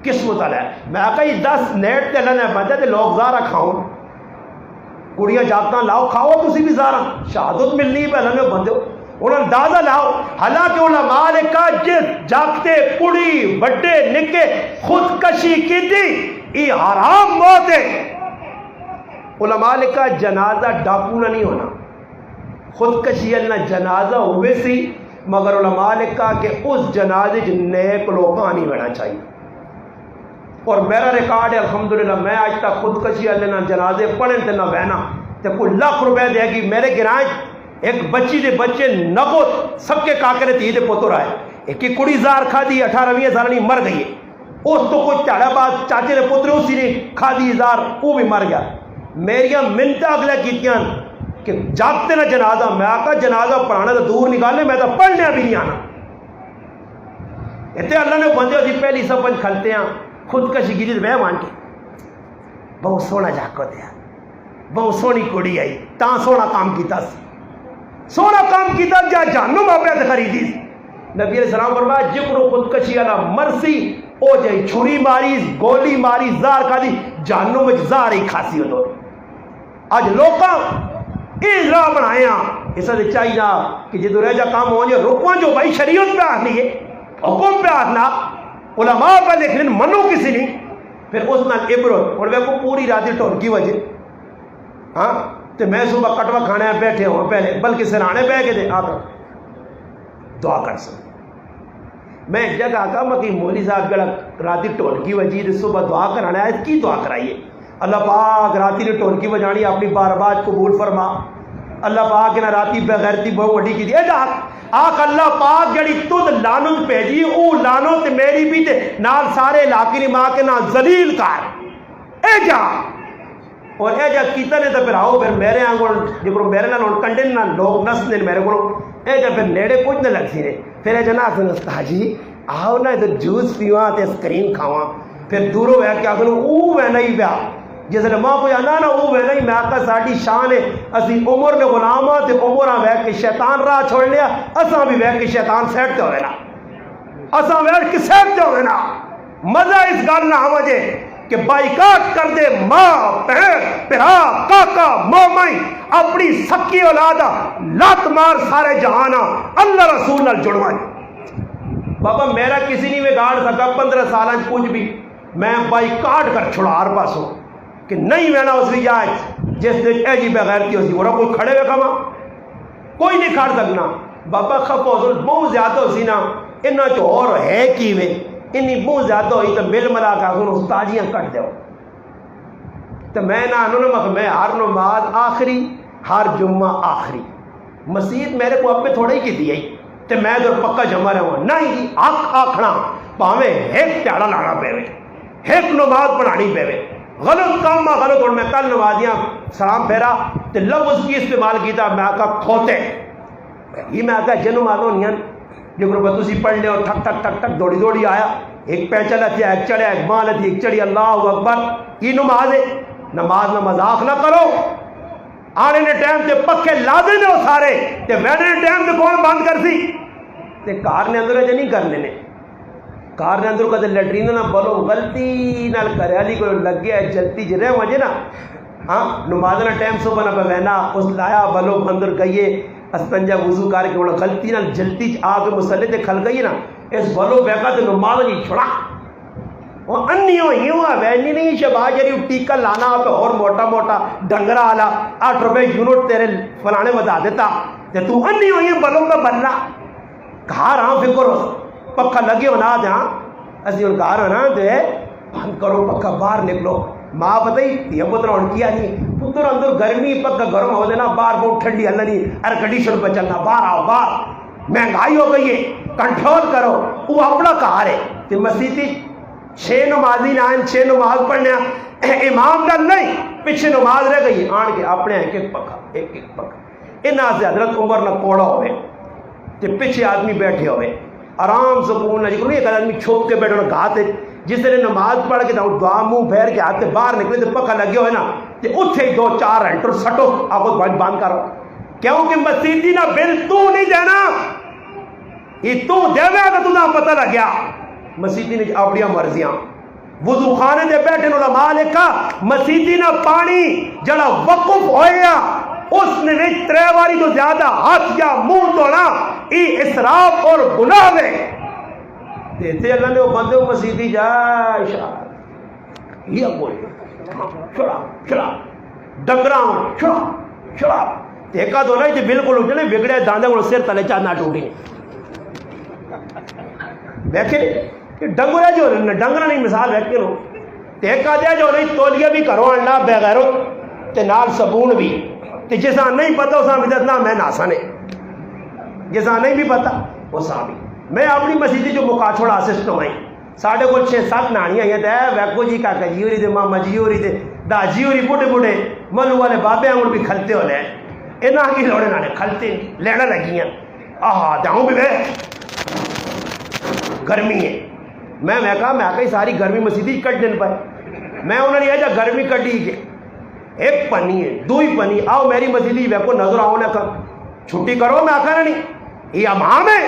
قسمت والا ہے میں کہی 10 نیٹ تے اللہ نے بچا تے لوگ زارہ کھاؤں کڑیاں جاتا لاؤ کھاؤ تسی بھی زارہ شہادت ملنی پہ اللہ نے بندے انہوں نے اندازہ لاؤ حالانکہ علماء نے کہا جس جاگتے پڑی بڑے نکے خودکشی کی تھی یہ حرام موت ہے علماء نے کہا جنازہ ڈاکو نہ نہیں ہونا خودکشی اللہ جنازہ ہوئے سی مگر علماء نے کہا کہ اس جنازے نیک لوگاں نہیں بنا چاہیے اور میرا ریکارڈ ہے الحمدللہ میں آج تک خودکشی اللہ نہ جنازے پڑھیں تے نہ بہنا تے کوئی ₹1,00,000 دے گی میرے گرائیں ایک بچی دے بچے نگو سب کے کاکرے تھی دے پوتر آئے ایک کی کڑی زار کھا دی 18-20 سالانی مر گئی ہے اس تو کوئی چاڑا بات چاچے نے پوتر اسی نے کھا دی زار وہ بھی مر گیا میریاں منتہ اگلے کیتیاں کہ جاگتے نہ جنازہ میں آقا جنازہ پڑھانا تو دور نکالنے میں تو پڑھنے بھی نہیں آنا اتنے اللہ نے بندے ہوتی پہلی سب کھلتے ہیں خودکشی کی جیت میں مان کے بہت سونا جاکو دیا بہت سونی کڑی آئی تا سونا کام کیتا سی سونا کام کیتا جا جہنم اپنے خریدی سی نبی علیہ السلام فرمایا جکرو خودکشی والا مرسی او جائی چھری ماری گولی ماری زار کھا دی جہنم میں زار ہی کھاسی ہو دو آج لوکاں اس راہ بنائے ہیں اس سے چاہیے کہ جدو رہ جا کام ہو جائے رکوان جو بھائی شریعت پہ آخنی ہے حکم پہ آخنا علماء پہ لکھ لیں منو کسی نہیں پھر اس نال عبرت اور وہ کو پوری رات ٹور کی وجہ ہاں تو میں صبح کٹوا کھانے بیٹھے ہوں پہلے بلکہ سرانے پہ کے دے آ کر دعا کر سکتے میں ایک جگہ آقا مکی مولی صاحب جڑا راتی ٹول کی وجہ صبح دعا کرانا ہے کی دعا کرائیے اللہ پاک راتی نے ٹول کی وجانی اپنی بارباد قبول فرما اللہ پاک نہ راتی بغیرتی بہت وڈی کی دی آخ اللہ پاک جڑی تد لانت بھیجی او لانت میری بھی تے نال سارے علاقے نے ماں کے نام ذلیل کر اے جا اور اے جا کیتا نے تو پھر آؤ پھر میرے آنگل جو میرے نال کنڈے نہ لوگ نس نے میرے کو اے جا پھر نیڑے کچھ نہ لگ سی نے پھر اے جا نہ آخر استاد جی آؤ نا ادھر جوس پیواں تے اسکرین کھاواں پھر دوروں ہے کہ آخر او میں نہیں پیا جس نے ماں کو جانا نا وہ نہیں میں آقا ساڑی شان ہے اسی عمر نے غلام تے عمرہ وے کے شیطان راہ چھوڑ لیا اساں بھی وے کے شیطان سیٹتے ہوئے نا اساں وے کے سیٹتے ہوئے نا مزہ اس گل نہ آوجے کہ بائیکاٹ کر دے ماں پہن پرا کاکا مومائی اپنی سکی اولادا لات مار سارے جہانا اللہ رسول نال جڑوائی بابا میرا کسی نہیں بگاڑ سکا 15 سالہ کچھ بھی میں بائیکاٹ کر چھوڑا ہر پاسوں کہ نہیں میں نہ اس بھی جائے جس نے اے جی بغیرتی ہوتی ورہ کوئی کھڑے ہوئے کھما کوئی نہیں کھڑ سکنا بابا خب حضور بہت زیادہ ہو سی نا انہاں جو اور ہے کی وے انہی بہت زیادہ ہوئی تو مل ملا کا انہوں استاجیاں کٹ دے ہو تو میں نہ انہوں میں ہر نماز آخری ہر جمعہ آخری مسجد میرے کو اپنے تھوڑے ہی کی دی تو میں ادھر پکا جمع رہا ہوں نہیں جی آکھنا پاویں ایک تیڑا لانا پے وے ایک نماز پڑھانی پے وے غلط کام غلط اور میں کل نمازیاں سلام پھیرا تو لفظ کی استعمال کیتا میں آقا کھوتے یہ میں آقا جنو مانو نہیں جو گروہ تسی پڑھ لے اور ٹھک ٹھک ٹھک ٹھک دوڑی دوڑی آیا ایک پیچھا لتی ہے ایک چڑھیا ایک ماں لتی ایک چڑھی اللہ اکبر یہ نماز ہے نماز میں مذاق نہ کرو آنے نے ٹائم تے پکے لادے نے ہو سارے تے ویڈے نے ٹائم تے کون بند کر سی تے کار نے اندر نہیں کرنے نے کار نے اندر کہتے لیٹرین نہ بولو غلطی نال کرے علی کو لگ گیا جلتی جی رہے مجھے نا ہاں نماز نہ ٹائم سو بنا پہ وینا اس لایا بلو اندر گئیے استنجا وضو کر کے انہوں غلطی نال جلتی آ کے مسلح تے کھل گئی نا اس بلو بیکا تے نماز نہیں چھڑا وہ انی ہوئی ہوا وینی نہیں شباہ جری ٹیکا لانا پہ اور موٹا موٹا ڈنگرا آلا 8 روپے یونٹ تیرے فلانے بتا دیتا تے تو انی ہوئی بلو کا بننا کہا رہا فکر ہو پکا لگے ہو نہ جہاں اسی ان کا رہا نا دے بند کرو پکا باہر نکلو ماں بتائی یہ پتر ان کیا نہیں پتر اندر گرمی پکا گرم ہو دینا باہر بہت ٹھنڈی اللہ نہیں ایئر کنڈیشن پہ چلنا باہر آؤ باہر مہنگائی ہو گئی ہے کنٹرول کرو وہ اپنا کار ہے کہ مسیحی 6 نمازی نہ آئیں 6 نماز پڑھنے امام کا نہیں پیچھے نماز رہ گئی آن کے اپنے ایک ایک پکا ایک ایک پکا انہاں سے حضرت عمر نہ کوڑا ہوئے تے پیچھے آدمی بیٹھے ہوئے آرام سکون نہ جکر ایک آدمی چھوپ کے بیٹھے گھاتے جس نے نماز پڑھ کے دعا منہ پھیر کے آتے باہر نکلے تو پکا لگے ہوئے نا تے اتھے 2-4 انٹر سٹو آپ کو بند کرو کیونکہ مسیحی نہ بل تو نہیں دینا یہ تو دے گا تو تمہیں پتہ لگ گیا مسیحی نے اپنی مرضیاں وضو خانے دے بیٹھے علماء نے کہا مسیحی نہ پانی جڑا وقف ہویا اس نے نہیں 3 باری تو زیادہ ہاتھ یا منہ دھونا یہ اسراف اور گناہ ہے دیتے اللہ نے وہ بندے کو مسیحی جا یہ بول چھڑا چھڑا ڈنگراں چھڑا چھڑا دیکھا تو نہیں کہ بالکل اٹھنے بگڑے داندے کو سر تلے چاہ نہ ٹوٹی دیکھیں کہ ڈنگرے جو ڈنگرا نہیں مثال دیکھیں لو دیکھا دیا جو نہیں تولیہ بھی کرو انڈا بغیرو تے نال صابون بھی تے جیسا نہیں پتا اسا بھی دسنا میں ناسا نے جیسا نہیں بھی پتا اسا بھی میں اپنی مسیحی جو مکا چھوڑا اسسٹ ہوئی ساڑھے کو 6-7 نانی آئی تے ویکو جی کاکا جی ہوری تے ماما جی ہوری تے دا جی ہوری بوٹے بوٹے ملو والے بابے انگل بھی کھلتے ہو لے انہاں کی لوڑے نانے کھلتے لینا لگیاں آہا جاؤں بھی بے گرمی ہے میں کہا میں کہا ساری گرمی مسیحی کٹ دن پائے میں انہوں نے یہ جا گرمی کٹی کے ایک پنی ہے دوئی پنی آؤ میری مسجدی ویکو نظر آؤ نہ کر چھٹی کرو میں آخر نہیں یہ امام ہے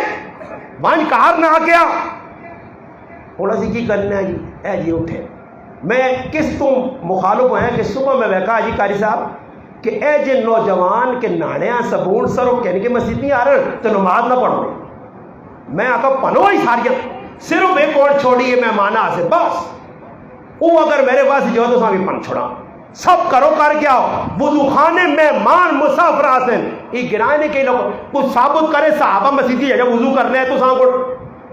وانج کار نہ آ گیا ہوں اسی کی کرنا ہے جی اے جی اٹھے میں کس تم مخالف ہیں کہ صبح میں ویکا جی قاری صاحب کہ اے جی نوجوان کے ناڑیاں سبون سرو کہنے کہ مسجد نہیں آ رہے تو نماز نہ پڑھو میں آقا پنو ہی ساریاں صرف ایک اور چھوڑی ہے مہمانہ سے بس وہ اگر میرے پاس جو تو سامی پن چھوڑا سب کرو کر کے آؤ وضو خانے مہمان مسافر آسن یہ گرانے کے لوگ کچھ ثابت کرے صحابہ مسیدی ہے جب وضو کرنے ہے تو ساں کو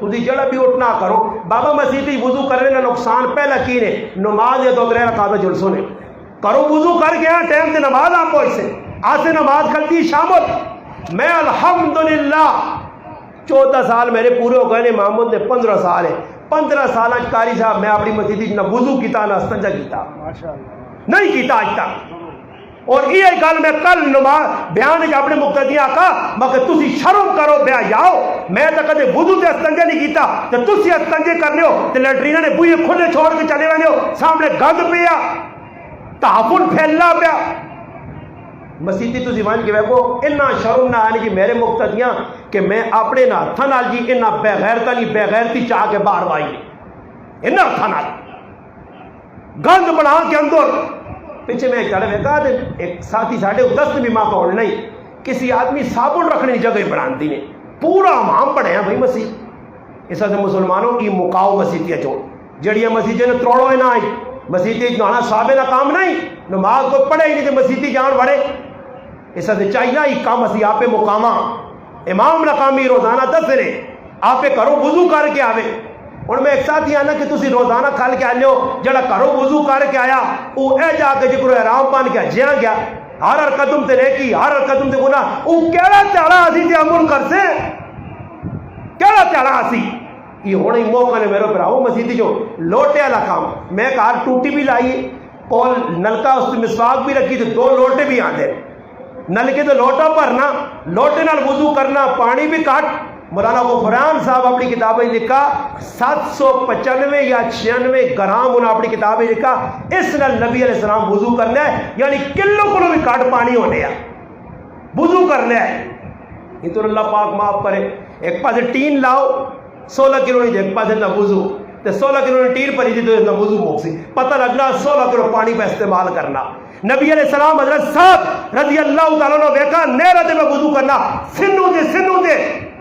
تھی جڑا بھی اٹھنا کرو بابا مسیدی وضو کرنے کا نقصان پہلا کی نے نماز یا دو ترے رکعت جلسوں نے کرو وضو کر کے ٹائم سے نماز آپ کو اس سے آج سے نماز کھلتی شامل میں الحمدللہ 14 سال میرے پورے ہو گئے محمد نے 15 سال ہے 15 سال قاری صاحب میں اپنی مسجد نہ وضو کیتا نہ استنجا کیتا نہیں کیتا آج تک اور یہ گل میں کل نماز بیان اپنے مقتدی آقا مگر تسی شرم کرو بیا جاؤ میں تو کدے وضو تے استنجا نہیں کیتا تے تسی استنجے کرنے ہو تے لیٹریناں نے بوئے کھلے چھوڑ کے چلے رہنے ہو سامنے گند پیا تحفظ پھیلا پیا مسیدی تسی وان کے ویکو اتنا شرم نہ آنے کی میرے مقتدیاں کہ میں اپنے نہ ہتھاں نال جی اتنا بے غیرتا نہیں بے غیرتی چاہ کے باہر وائی اتنا ہتھاں نال گند بنا کے اندر پیچھے میں چڑھ ویکا ایک ساتھی ساڑھے دست بھی ماں پاؤنے نہیں کسی آدمی صابن رکھنے کی جگہ بناتی نے پورا امام پڑھے ہیں بھائی مسیح اس سے مسلمانوں کی مکاؤ مسیحیاں چھوڑ جڑیاں مسیحیں نے تروڑو نہ آئی مسیحی جانا صحابے کا کام نہیں نماز کو پڑھے ہی نہیں تو مسیحی جان بڑھے اس سے چاہیے ہی کام اسی آپ مقامہ امام نقامی روزانہ دس رہے آپ کرو وضو کر کے آوے اور میں ایک ساتھ ہی آنا کہ تسی روزانہ کھال کے آنے ہو جڑا کرو وضو کر کے آیا وہ اے جا کے جکرو احرام پان کے جیاں گیا ہر قدم تے نیکی ہر قدم تے گناہ وہ کیڑا تیڑا اسی تے عمل کر سے کیڑا تیڑا اسی یہ ہونے ہی موقع نے میرے پراؤ مسیدی جو لوٹے والا کام میں کار ٹوٹی بھی لائی اور نلکا اس میں مسواک بھی رکھی تو 2 لوٹے بھی آندے نلکے تو لوٹا بھرنا لوٹے نال وضو کرنا پانی بھی کاٹ مولانا غفران صاحب اپنی کتابیں لکھا 795 یا 96 گرام انہوں نے اپنی کتابیں لکھا اس نال نبی علیہ السلام وضو کرنا ہے یعنی کلو کلو بھی کاٹ پانی ہونے ہیں وضو کرنا ہے یہ تو اللہ پاک معاف کرے ایک پاس ٹین لاؤ 16 کلو نہیں ایک پاس نہ وضو تو 16 کلو نے ٹین پری تھی تو نہ وضو موکسی پتہ لگنا 16 کلو پانی پہ استعمال کرنا نبی علیہ السلام حضرت صاحب رضی اللہ تعالیٰ نے دیکھا نیرہ دے میں وضو کرنا سنو دے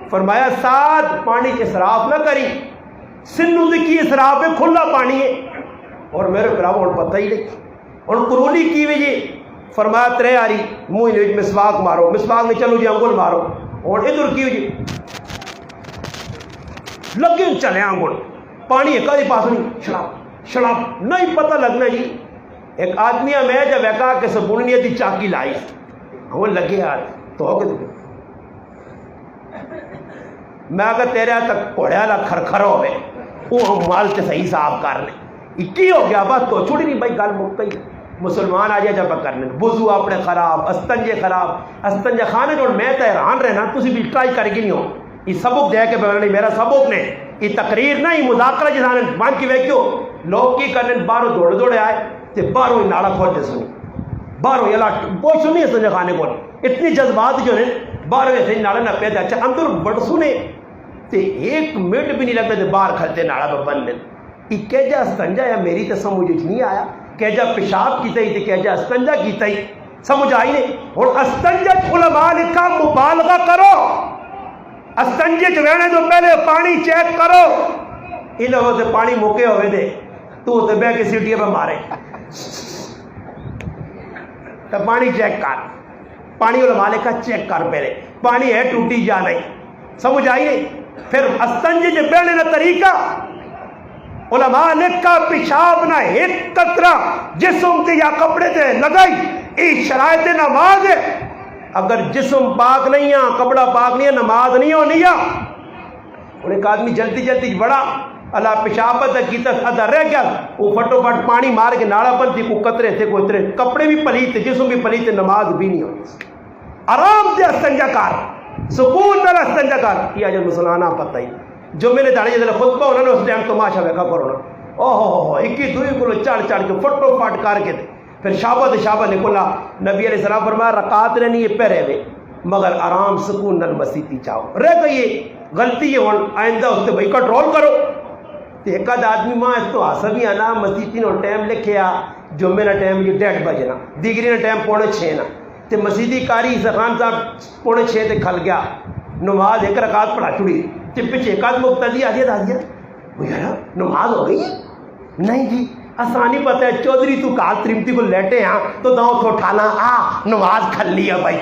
فرمایا ساتھ پانی اسراف نہ کری سنو دے کی اسراف ہے کھلا پانی ہے اور میرے پراؤ اور پتہ ہی نہیں اور قرونی کی وجہ فرمایا 3 آری منہ نے مسواک مارو مسواک میں چلو جی انگل مارو اور ادھر کی وجہ لگے چلے انگل پانی ہے کدی پاس نہیں شراب نہیں پتہ لگنا جی ایک آدمی میں جب ویکا کہ سبونی دی چاکی لائی وہ لگے یار تو ہو کے میں اگر تیرے تک کوڑے والا کھرکھر ہوئے وہ مال تے صحیح صاحب کر لیں کی ہو گیا بات تو چھوڑی نہیں بھائی گل مک گئی مسلمان آ جائے جب کرنے وضو اپنے خراب استنجے خراب استنجے خانے جو میں تو حیران رہنا تسی بھی ٹرائی کر گئی نہیں ہو یہ سبق دے کے بغیر نہیں میرا سبق نے یہ تقریر نہیں مذاکرہ جسانے مان کی ویکیو لوگ کی کرنے باہروں دوڑے آئے تے باہروں ہی ناڑا کھول دے سنی باہروں یہ لاٹ بہت سنی استنجے خانے کو اتنی جذبات جو نے باہر ایسے ناڑا نہ پیدا اچھا اندر بڑھ سنے تے 1 منٹ بھی نہیں لگتا تے باہر کھلتے ناڑا پہ بن لیں یہ کہجا استنجا یا میری تو سمجھ نہیں آیا کہجا پیشاب کیتا ہی تے کہجا استنجا کیتا ہی سمجھ آئی نہیں اور استنجا علماء لکھا مبالغہ کرو استنجے چوینے تو پہلے پانی چیک کرو ان لوگوں سے پانی موکے ہوئے دے تو تے بہ کے سیٹیاں پہ مارے تو پانی چیک کر پانی علماء لکھا چیک کر پہلے پانی ہے ٹوٹی جا نہیں سمجھ آئی نہیں پھر استنجے جو بیٹھنے کا طریقہ علماء لکھا پیشاب نہ ایک قطرہ جسم تے یا کپڑے تے لگائی یہ شرائط نماز ہے اگر جسم پاک نہیں ہے کپڑا پاک نہیں ہے نماز نہیں ہونی ہے اور ایک آدمی جلدی جلدی بڑا اللہ پیشاب تک کی تک ادھر رہ گیا وہ پھٹو پھٹ پانی مار کے ناڑا بنتی کو قطرے تھے کو اترے کپڑے بھی پلیت جسم بھی پلیت نماز بھی نہیں ہونی آرام سے استنجا کار سکون میں استنجا کر کیا جو مسلمانہ پتہ ہی جو میں نے داڑھی جلے خطبہ انہوں نے اس ٹائم تماشا ویکا کرونا او ہو 21 2 کلو چڑھ کے فٹو فٹ کر کے پھر شابہ نکلا. نبی علیہ السلام فرمایا رکعت نے نہیں پہ رہے مگر آرام سکون نل مسیتی چاہو رہ گئی غلطی ہے ہوں آئندہ اس سے بھائی کنٹرول کرو. تو ایک آدمی ماں اس تو آسا بھی آنا مسیتی نے ٹائم لکھے آ جمعے نا ٹائم یہ 1:30 بجے نا دیگری نا ٹائم 5:45 نا تے مسیتی کاری خان صاحب 5:45 تے کھل گیا نماز ایک رکعت پڑھا چھڑی تے پیچھے ایک آدھ مقتدی آ گیا یار نماز ہو گئی ہے. نہیں جی آسانی پتہ ہے چودھری تو کال ترمتی کو لیٹے ہاں تو داؤں تو اٹھانا نماز کھل لیا بھائی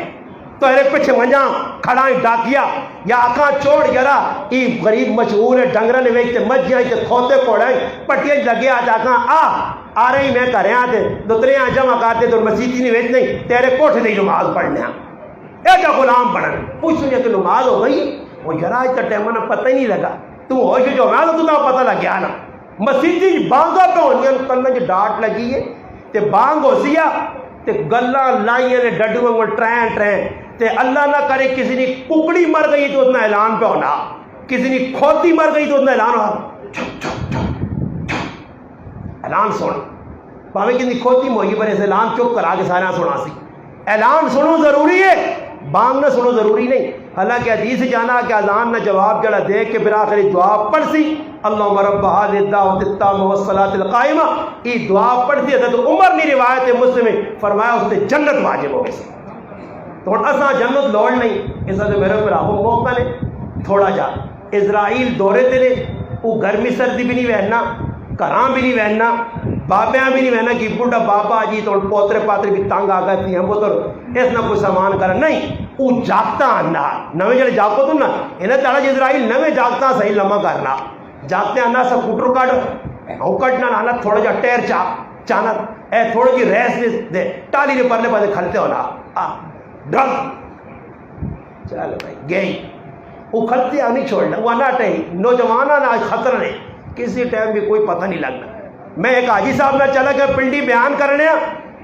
تو ایک پیچھے منجا کھڑا ہی ڈاکیا یا آکاں چوڑ گرا یہ غریب مشہور ہے ڈنگرہ نے ویچتے مجھیاں تے کھوتے کوڑائیں پٹیاں لگے آج آکاں آ رہی میں کریں آتے دوترے آن جمع کرتے تو مسیحی نہیں ویچ نہیں تیرے کوٹھ نہیں نماز پڑھنے ایک غلام پڑھنے پوچھ سنیا کہ نماز ہو گئی وہ یرا آج تک ٹیمہ پتہ ہی نہیں لگا تو ہوش جو میں تو تمہیں پتہ لگ گیا نا مسیحی بانگا پہ ہونی ہے کلنا جو ڈاٹ لگی ہے تے بانگ ہو سیا تے گلہ لائیں نے ڈڈوں میں ٹرین تے اللہ نہ کرے کسی نے ککڑی مر گئی تو اتنا اعلان پہ ہونا کسی نے کھوتی مر گئی تو اتنا اعلان ہونا اعلان سن پاویں کسی کھوتی موئی پر ایسے اعلان چپ کرا کے سارا سنا سی اعلان سنو ضروری ہے بانگ نہ سنو ضروری نہیں. حالانکہ حدیث جانا کہ اذان نہ جواب جڑا دے کے پھر آخری دعا پڑھ سی اللہم رب هذه الدعوۃ التامہ والصلاۃ القائمہ یہ دعا پڑھتی ہے تو عمر نے روایت مسلم میں فرمایا اس سے جنت واجب ہو گئی. تو اساں جنت لوڑ نہیں اس سے میرے پر آہو موقع نے تھوڑا جا اسرائیل دورے تے نے وہ گرمی سردی بھی نہیں وہنا گھراں بھی نہیں وہنا بابیاں بھی نہیں وہنا کہ بڑھا بابا جی تو پوترے پاترے بھی تنگ آ گئے تھی ہم پوتر اس نہ کوئی سامان کرا نہیں وہ جاگتا آنا نویں جڑے جاگو تو نا انہیں تاڑا جی اسرائیل نویں جاگتا صحیح لمحہ کرنا جاگتے آنا سا کٹر کٹ او کٹنا نانا تھوڑا جا ٹیر چانا اے تھوڑا جی ریس دے ٹالی نے پرلے پاسے کھلتے ہونا ڈرگ چل بھائی گئی وہ کھلتے آنی چھوڑنا وہ اناٹے ہی نوجوانہ نہ خطر نہیں کسی ٹائم بھی کوئی پتہ نہیں لگنا. میں ایک حاجی صاحب نہ چلا گیا پنڈی بیان کرنے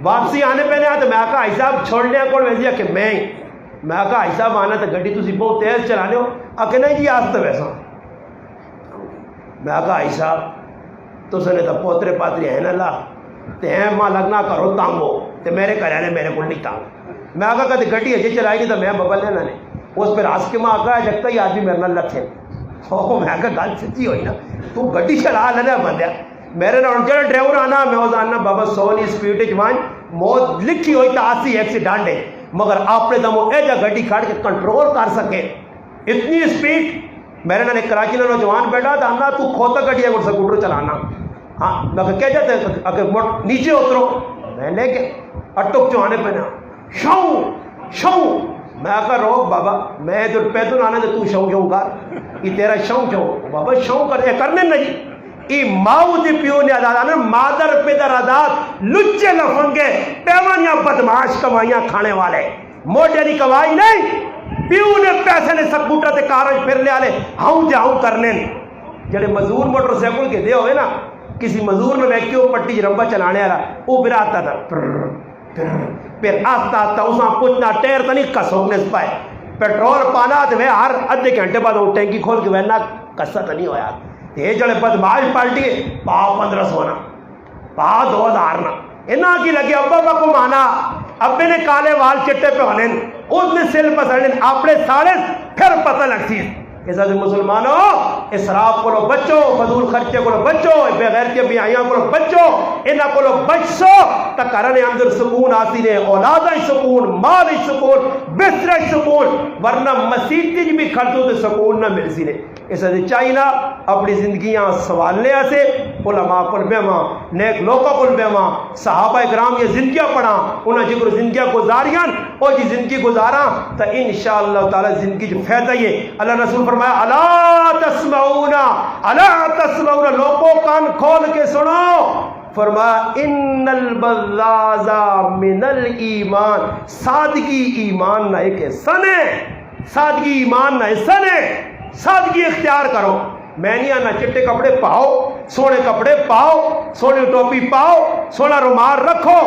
واپسی آنے پہ نہیں تو میں آکا حاجی صاحب چھوڑنے کون ویسے کہ میں آکا حاجی صاحب آنا تو گڈی تسی بہت تیز چلانے ہو آکے نہیں جی آج تو ویسا میں آکا حاجی صاحب تو سنے تو پوترے پاتری ہیں نا اللہ تے ہیں ماں لگنا کرو تانگو تے میرے کریانے میرے کو نہیں تانگ میں آکا کہتے گڈی اجے چلائی گی تو میں ببل لینا نہیں اس پہ راس کے ماں آکا جگتا ہی آدمی میرے نال لتھے میں آکا گل سچی ہوئی نا تو گڈی چلا لینا بندیا میرے نہ انجر ڈرائیور آنا میں وہ آنا بابا 100 سپیڈ جوان موت لکھی ہوئی تو 80 ایکسیڈنٹ ہے مگر آپ نے دمو ایجا گڈی کھاڑ کے کنٹرول کر سکے اتنی سپیڈ میرے نہ کراچی میں نوجوان بیٹھا تھا آنا تو کھوتا گڈی ہے سکوٹر چلانا ہاں میں کہہ جاتے اگر نیچے اترو میں لے کے اٹک چوانے پہ نا شوں میں کہا روک بابا میں جو پیدل آنے تو شوں کر یہ تیرا شوں بابا شوں کر کرنے نہیں ای ماؤ دی پیو نے ادانا مادر پیدر اداد لچے لفنگے پیمانیاں بدماش کمائیاں کھانے والے موٹے نہیں کمائی نہیں پیو نے پیسے نے سکوٹر تے کارج پھر لے آلے ہاؤں جاؤں کرنے جڑے مزدور موٹر سائیکل کے دے ہوئے نا کسی مزدور نے ویکیو پٹی رمبا چلانے آ رہا وہ براتا تھا پھر آستا آستا اساں پوچھنا ٹیر تو نہیں کسوکنے سے پائے پیٹرول پانا تو میں ہر ادھے گھنٹے بعد وہ ٹینکی کھول کے وینا کسا تو نہیں ہویا یہ جڑے بدماش پالٹی ہے پا 1500 نا پا 2000 نا انہاں کی لگے ابا با کو مانا ابے نے کالے وال چٹے پہ ہونے اس نے سل پسڑنے اپنے ساڑے پھر پتہ لگتی ہے اس لیے مسلمانوں اسراف کو بچو فضول خرچے کو بچو بغیر کے بیائیاں کو بچو انہاں کو بچو تا کرنے اندر سکون آتی نے اولاد سکون مال سکون بستر سکون ورنہ مسیح کی بھی خرچوں سے سکون نہ مل سی نے اس لیے چاہیے اپنی زندگیاں سوالنے سے علماء کو بیما نیک لوگوں کو بیما صحابہ کرام یہ زندگیاں پڑھا انہیں جگر زندگیاں گزاریاں اور جی زندگی گزارا تو انشاءاللہ تعالی زندگی جو فائدہ یہ اللہ رسول فرمایا الا تسمعون لوگوں کان کھول کے سنو فرمایا ان البذاذ من الایمان سادگی ایمان نہ ایک حصہ ہے سادگی ایمان نہ حصہ ہے سادگی اختیار کرو میں نہیں آنا چٹے کپڑے پاؤ سونے کپڑے پاؤ سونے ٹوپی پاؤ سونا رومال رکھو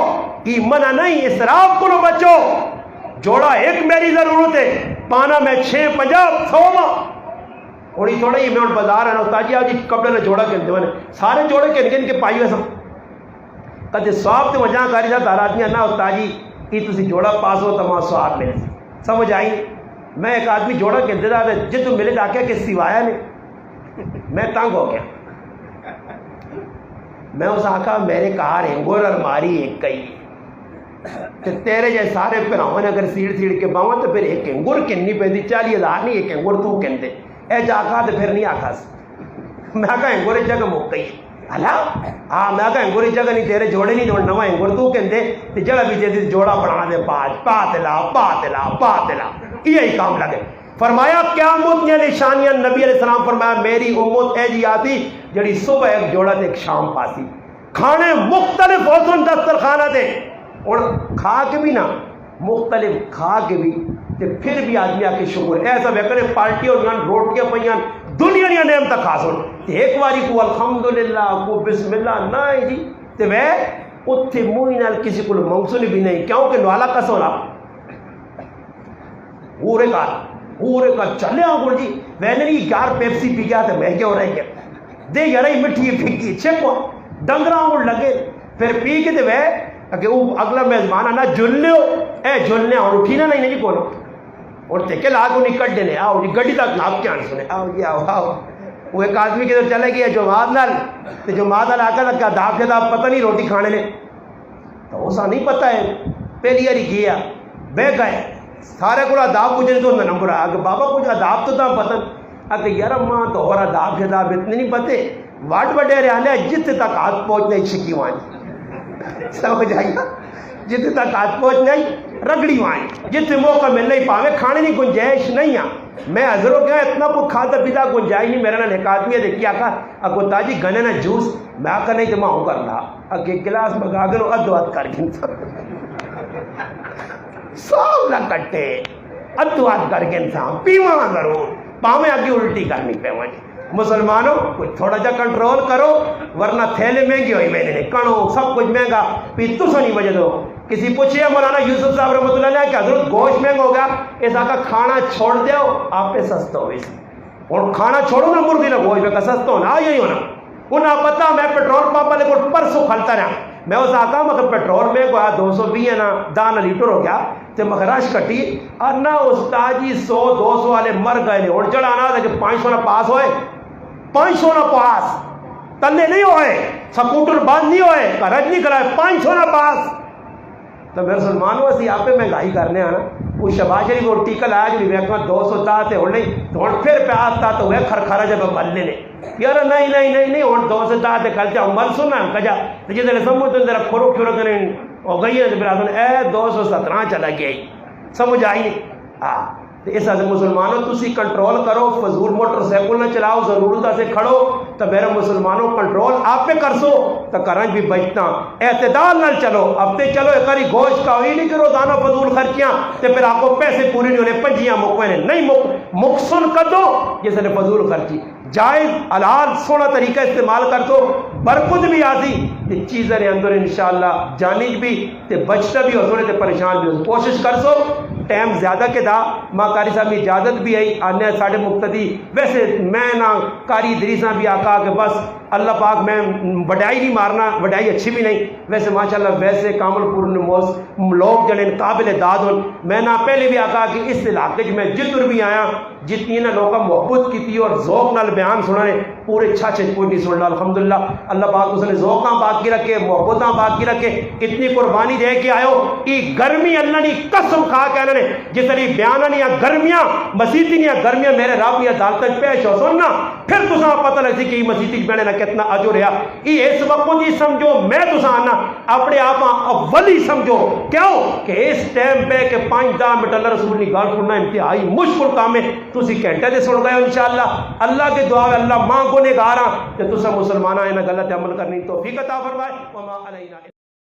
یہ منع نہیں اسراف کو بچو جوڑا ایک میری ضرورت ہے پانا میں 650 100 تھوڑی تھوڑا ہی میں بازار ہے نا تاجی آج کپڑے نہ جوڑا کے سارے جوڑے کے ان کے پائی ویسا کدے سواب تو وجہ کاری صاحب دار آدمی نہ ہوتا جی یہ تسی جوڑا پاس ہو تمام سواب ملے سمجھ آئی. میں ایک آدمی جوڑا کہتے تھا جی تو ملے جا کے کہ سوایا نے میں تنگ ہو گیا. میں اس آخا میرے کار ہنگور الماری ایک کئی تے تیرے جائے سارے پراؤں نے اگر سیڑ سیڑ کے باؤں تو پھر ایک ہنگور کنی پہ دی 40,000 نہیں ایک ہنگور تو کہندے اے جا آخا تو پھر نہیں آخا میں آخا ہنگور جگہ موقع ہی اللہ ہاں میں آخا ہنگور جگہ نہیں تیرے جوڑے نہیں دوڑ نوا ہنگور تو کہندے تے جڑا بھی جیسے جوڑا بنا دے پاتلا یہی کام لگے. فرمایا قیامت یہ نشانیاں نبی علیہ السلام فرمایا میری امت اے جی آتی جڑی صبح ایک جوڑا تے ایک شام پاسی کھانے مختلف ہوسن دسترخانہ دے اور کھا کے بھی نہ مختلف کھا کے بھی تے پھر بھی آدمی آ کے شکر ایسا بہتر پارٹی اور روٹیاں پہ دنیا دیا نعمت خا سن ایک باری کو الحمدللہ کو بسم اللہ نہ ہے جی تے وہ اتھے منہ نال کسی کو منگسونی بھی نہیں کیوں کہ نوالا کس ہونا پورے کا چلے آؤں جی میں نے نہیں یار پیپسی پی گیا تو میں کیوں رہ گیا دے یار مٹھی پھینکی چھکو ڈنگراں کو لگے پھر پی کے تو وہ کہ وہ اگلا میزبان آنا جلنے ہو اے جلنے اور اٹھی نہ نہیں نہیں کونو اور تے کہ لاگ انہیں کٹ دینے آؤ جی گڑی تک ناپ کے آنے سنے آؤ جی آؤ وہ ایک آدمی کے ادھر چلے گیا جماعت نال تو جماعت نال آ کر لگا داپ کے داپ پتہ نہیں روٹی کھانے نے تو اسا نہیں پتہ ہے پہلی باری گیا بہ گئے سارے کو آداب پوچھنے تو نمبر آ کہ بابا کچھ آداب تو تھا پتہ کہ یار ماں تو اور آداب کے آداب اتنے نہیں پتے واٹ بڑے رہے جتنے تک ہاتھ پہنچنے چھکی وہاں سمجھ آئی جتنے تک ہاتھ پہنچنے رگڑی وہاں جتنے موقع ملنے ہی پاوے کھانے کی گنجائش نہیں ہے. میں حضر ہو گیا اتنا کو کھاتا پیتا گنجائش نہیں میرا نہ ایک آدمی ہے دیکھیا کہا اگو تاجی گنے نہ جوس میں آکر نہیں تو میں ہوں کرنا اگے گلاس مگا گنو ادوات کر گن سب نہ کٹے ادوات کر کے انسان پیواں ضرور پاویں آگے الٹی کرنی پہ وہاں مسلمانوں کچھ تھوڑا جا کنٹرول کرو ورنہ تھیلے مہنگی ہوئی میں نے کھانو سب کچھ مہنگا پی تو سنی وجہ دو. کسی پوچھے مولانا یوسف صاحب رحمۃ اللہ علیہ کہ حضرت گوشت مہنگا ہو گیا ایسا کا کھانا چھوڑ دیو آپ پہ سستا ہو اس اور کھانا چھوڑو نا مرغی نہ گوشت کا سستا ہونا یہی ہونا انہیں پتا میں پیٹرول پمپ والے کو پرسوں کھلتا رہا میں اس آتا مگر پیٹرول میں گیا 220 ہے نا دانا لیٹر ہو گیا تو مخراش کٹی اور نہ استاد جی 100-200 والے مر گئے اور جڑا آنا تھا کہ 500 نہ پاس ہوئے 500 نہ پاس تلے نہیں ہوئے سکوٹر بند نہیں ہوئے کرج نہیں کرائے 500 نہ پاس تو میرے مسلمانوں اسی آپ پہ مہنگائی کرنے آنا وہ شباز شریف اور ٹیکا لایا جو میں 200 تا تے اور نہیں تو پھر پیاس تا تو وہ کھرکھارا جب بلنے نے یار نہیں اور 200 تا تے کل چا عمر سنا کجا جے دے سمجھ تو ذرا کھرو کھرو کریں او گئی ہے پھر اے 217 چلا گیا سمجھ آئی نہیں ہاں اس حضرت مسلمانوں تسی کنٹرول کرو فضول موٹر سائیکل نہ چلاؤ ضرورت سے کھڑو تو میرے مسلمانوں کنٹرول آپ پہ کر سو تو کرنج بھی بچتا اعتدال نہ چلو اب تے چلو ایک باری گوشت کا ہوئی نہیں کہ روزانہ فضول خرچیاں تو پھر آپ کو پیسے پورے نہیں ہونے پنجیاں مکوے نہیں مقصن کر دو جس نے فضول خرچی جائز حلال سونا طریقہ استعمال کر دو برکت بھی آتی تے چیزیں اندر انشاءاللہ جانی بھی تے بچتا بھی ہو سونے تے پریشان بھی ہو کوشش کر سو ٹائم زیادہ کے دا ماں قاری صاحب کی اجازت بھی آئی آنے ساڑھے مقتدی ویسے میں نہ قاری ادریساں بھی آقا کہ بس اللہ پاک میں وڈائی نہیں مارنا وڈائی اچھی بھی نہیں ویسے ماشاءاللہ ویسے کامل پور نموز لوگ جڑے قابل داد ہوں میں نہ پہلے بھی آقا کہ اس علاقے میں جدھر بھی آیا جتنی نہ لوگوں محبت کی تھی اور ذوق نال بیان سنانے پورے چھاچے کوئی نہیں سننا الحمدللہ اللہ پاک اس نے ذوقاں باقی رکھے محبتاں باقی رکھے اتنی قربانی دے کے آئے ہو یہ گرمی اللہ نے قسم کھا کے اللہ نے جس طرح بیانہ نہیں گرمیاں مسیطی نہیں گرمیاں میرے رب یا عدالت پیش ہو سننا پھر تساں پتہ لگ سی کہ یہ مسیطی بہنے نہ کتنا اجر رہا یہ اس وقت نہیں سمجھو میں تساں آنا اپنے آپ اولی سمجھو کیوں کہ اس ٹائم پہ کہ 5-10 منٹ اللہ رسول کی گال سننا انتہائی مشکل کام ہے تسی گھنٹے دے سن گئے ہو انشاءاللہ اللہ کے دعا اللہ ماں کو نگاراں کہ تساں مسلماناں انہاں غلط عمل کرنی توفیق عطا فرمائے وما علینا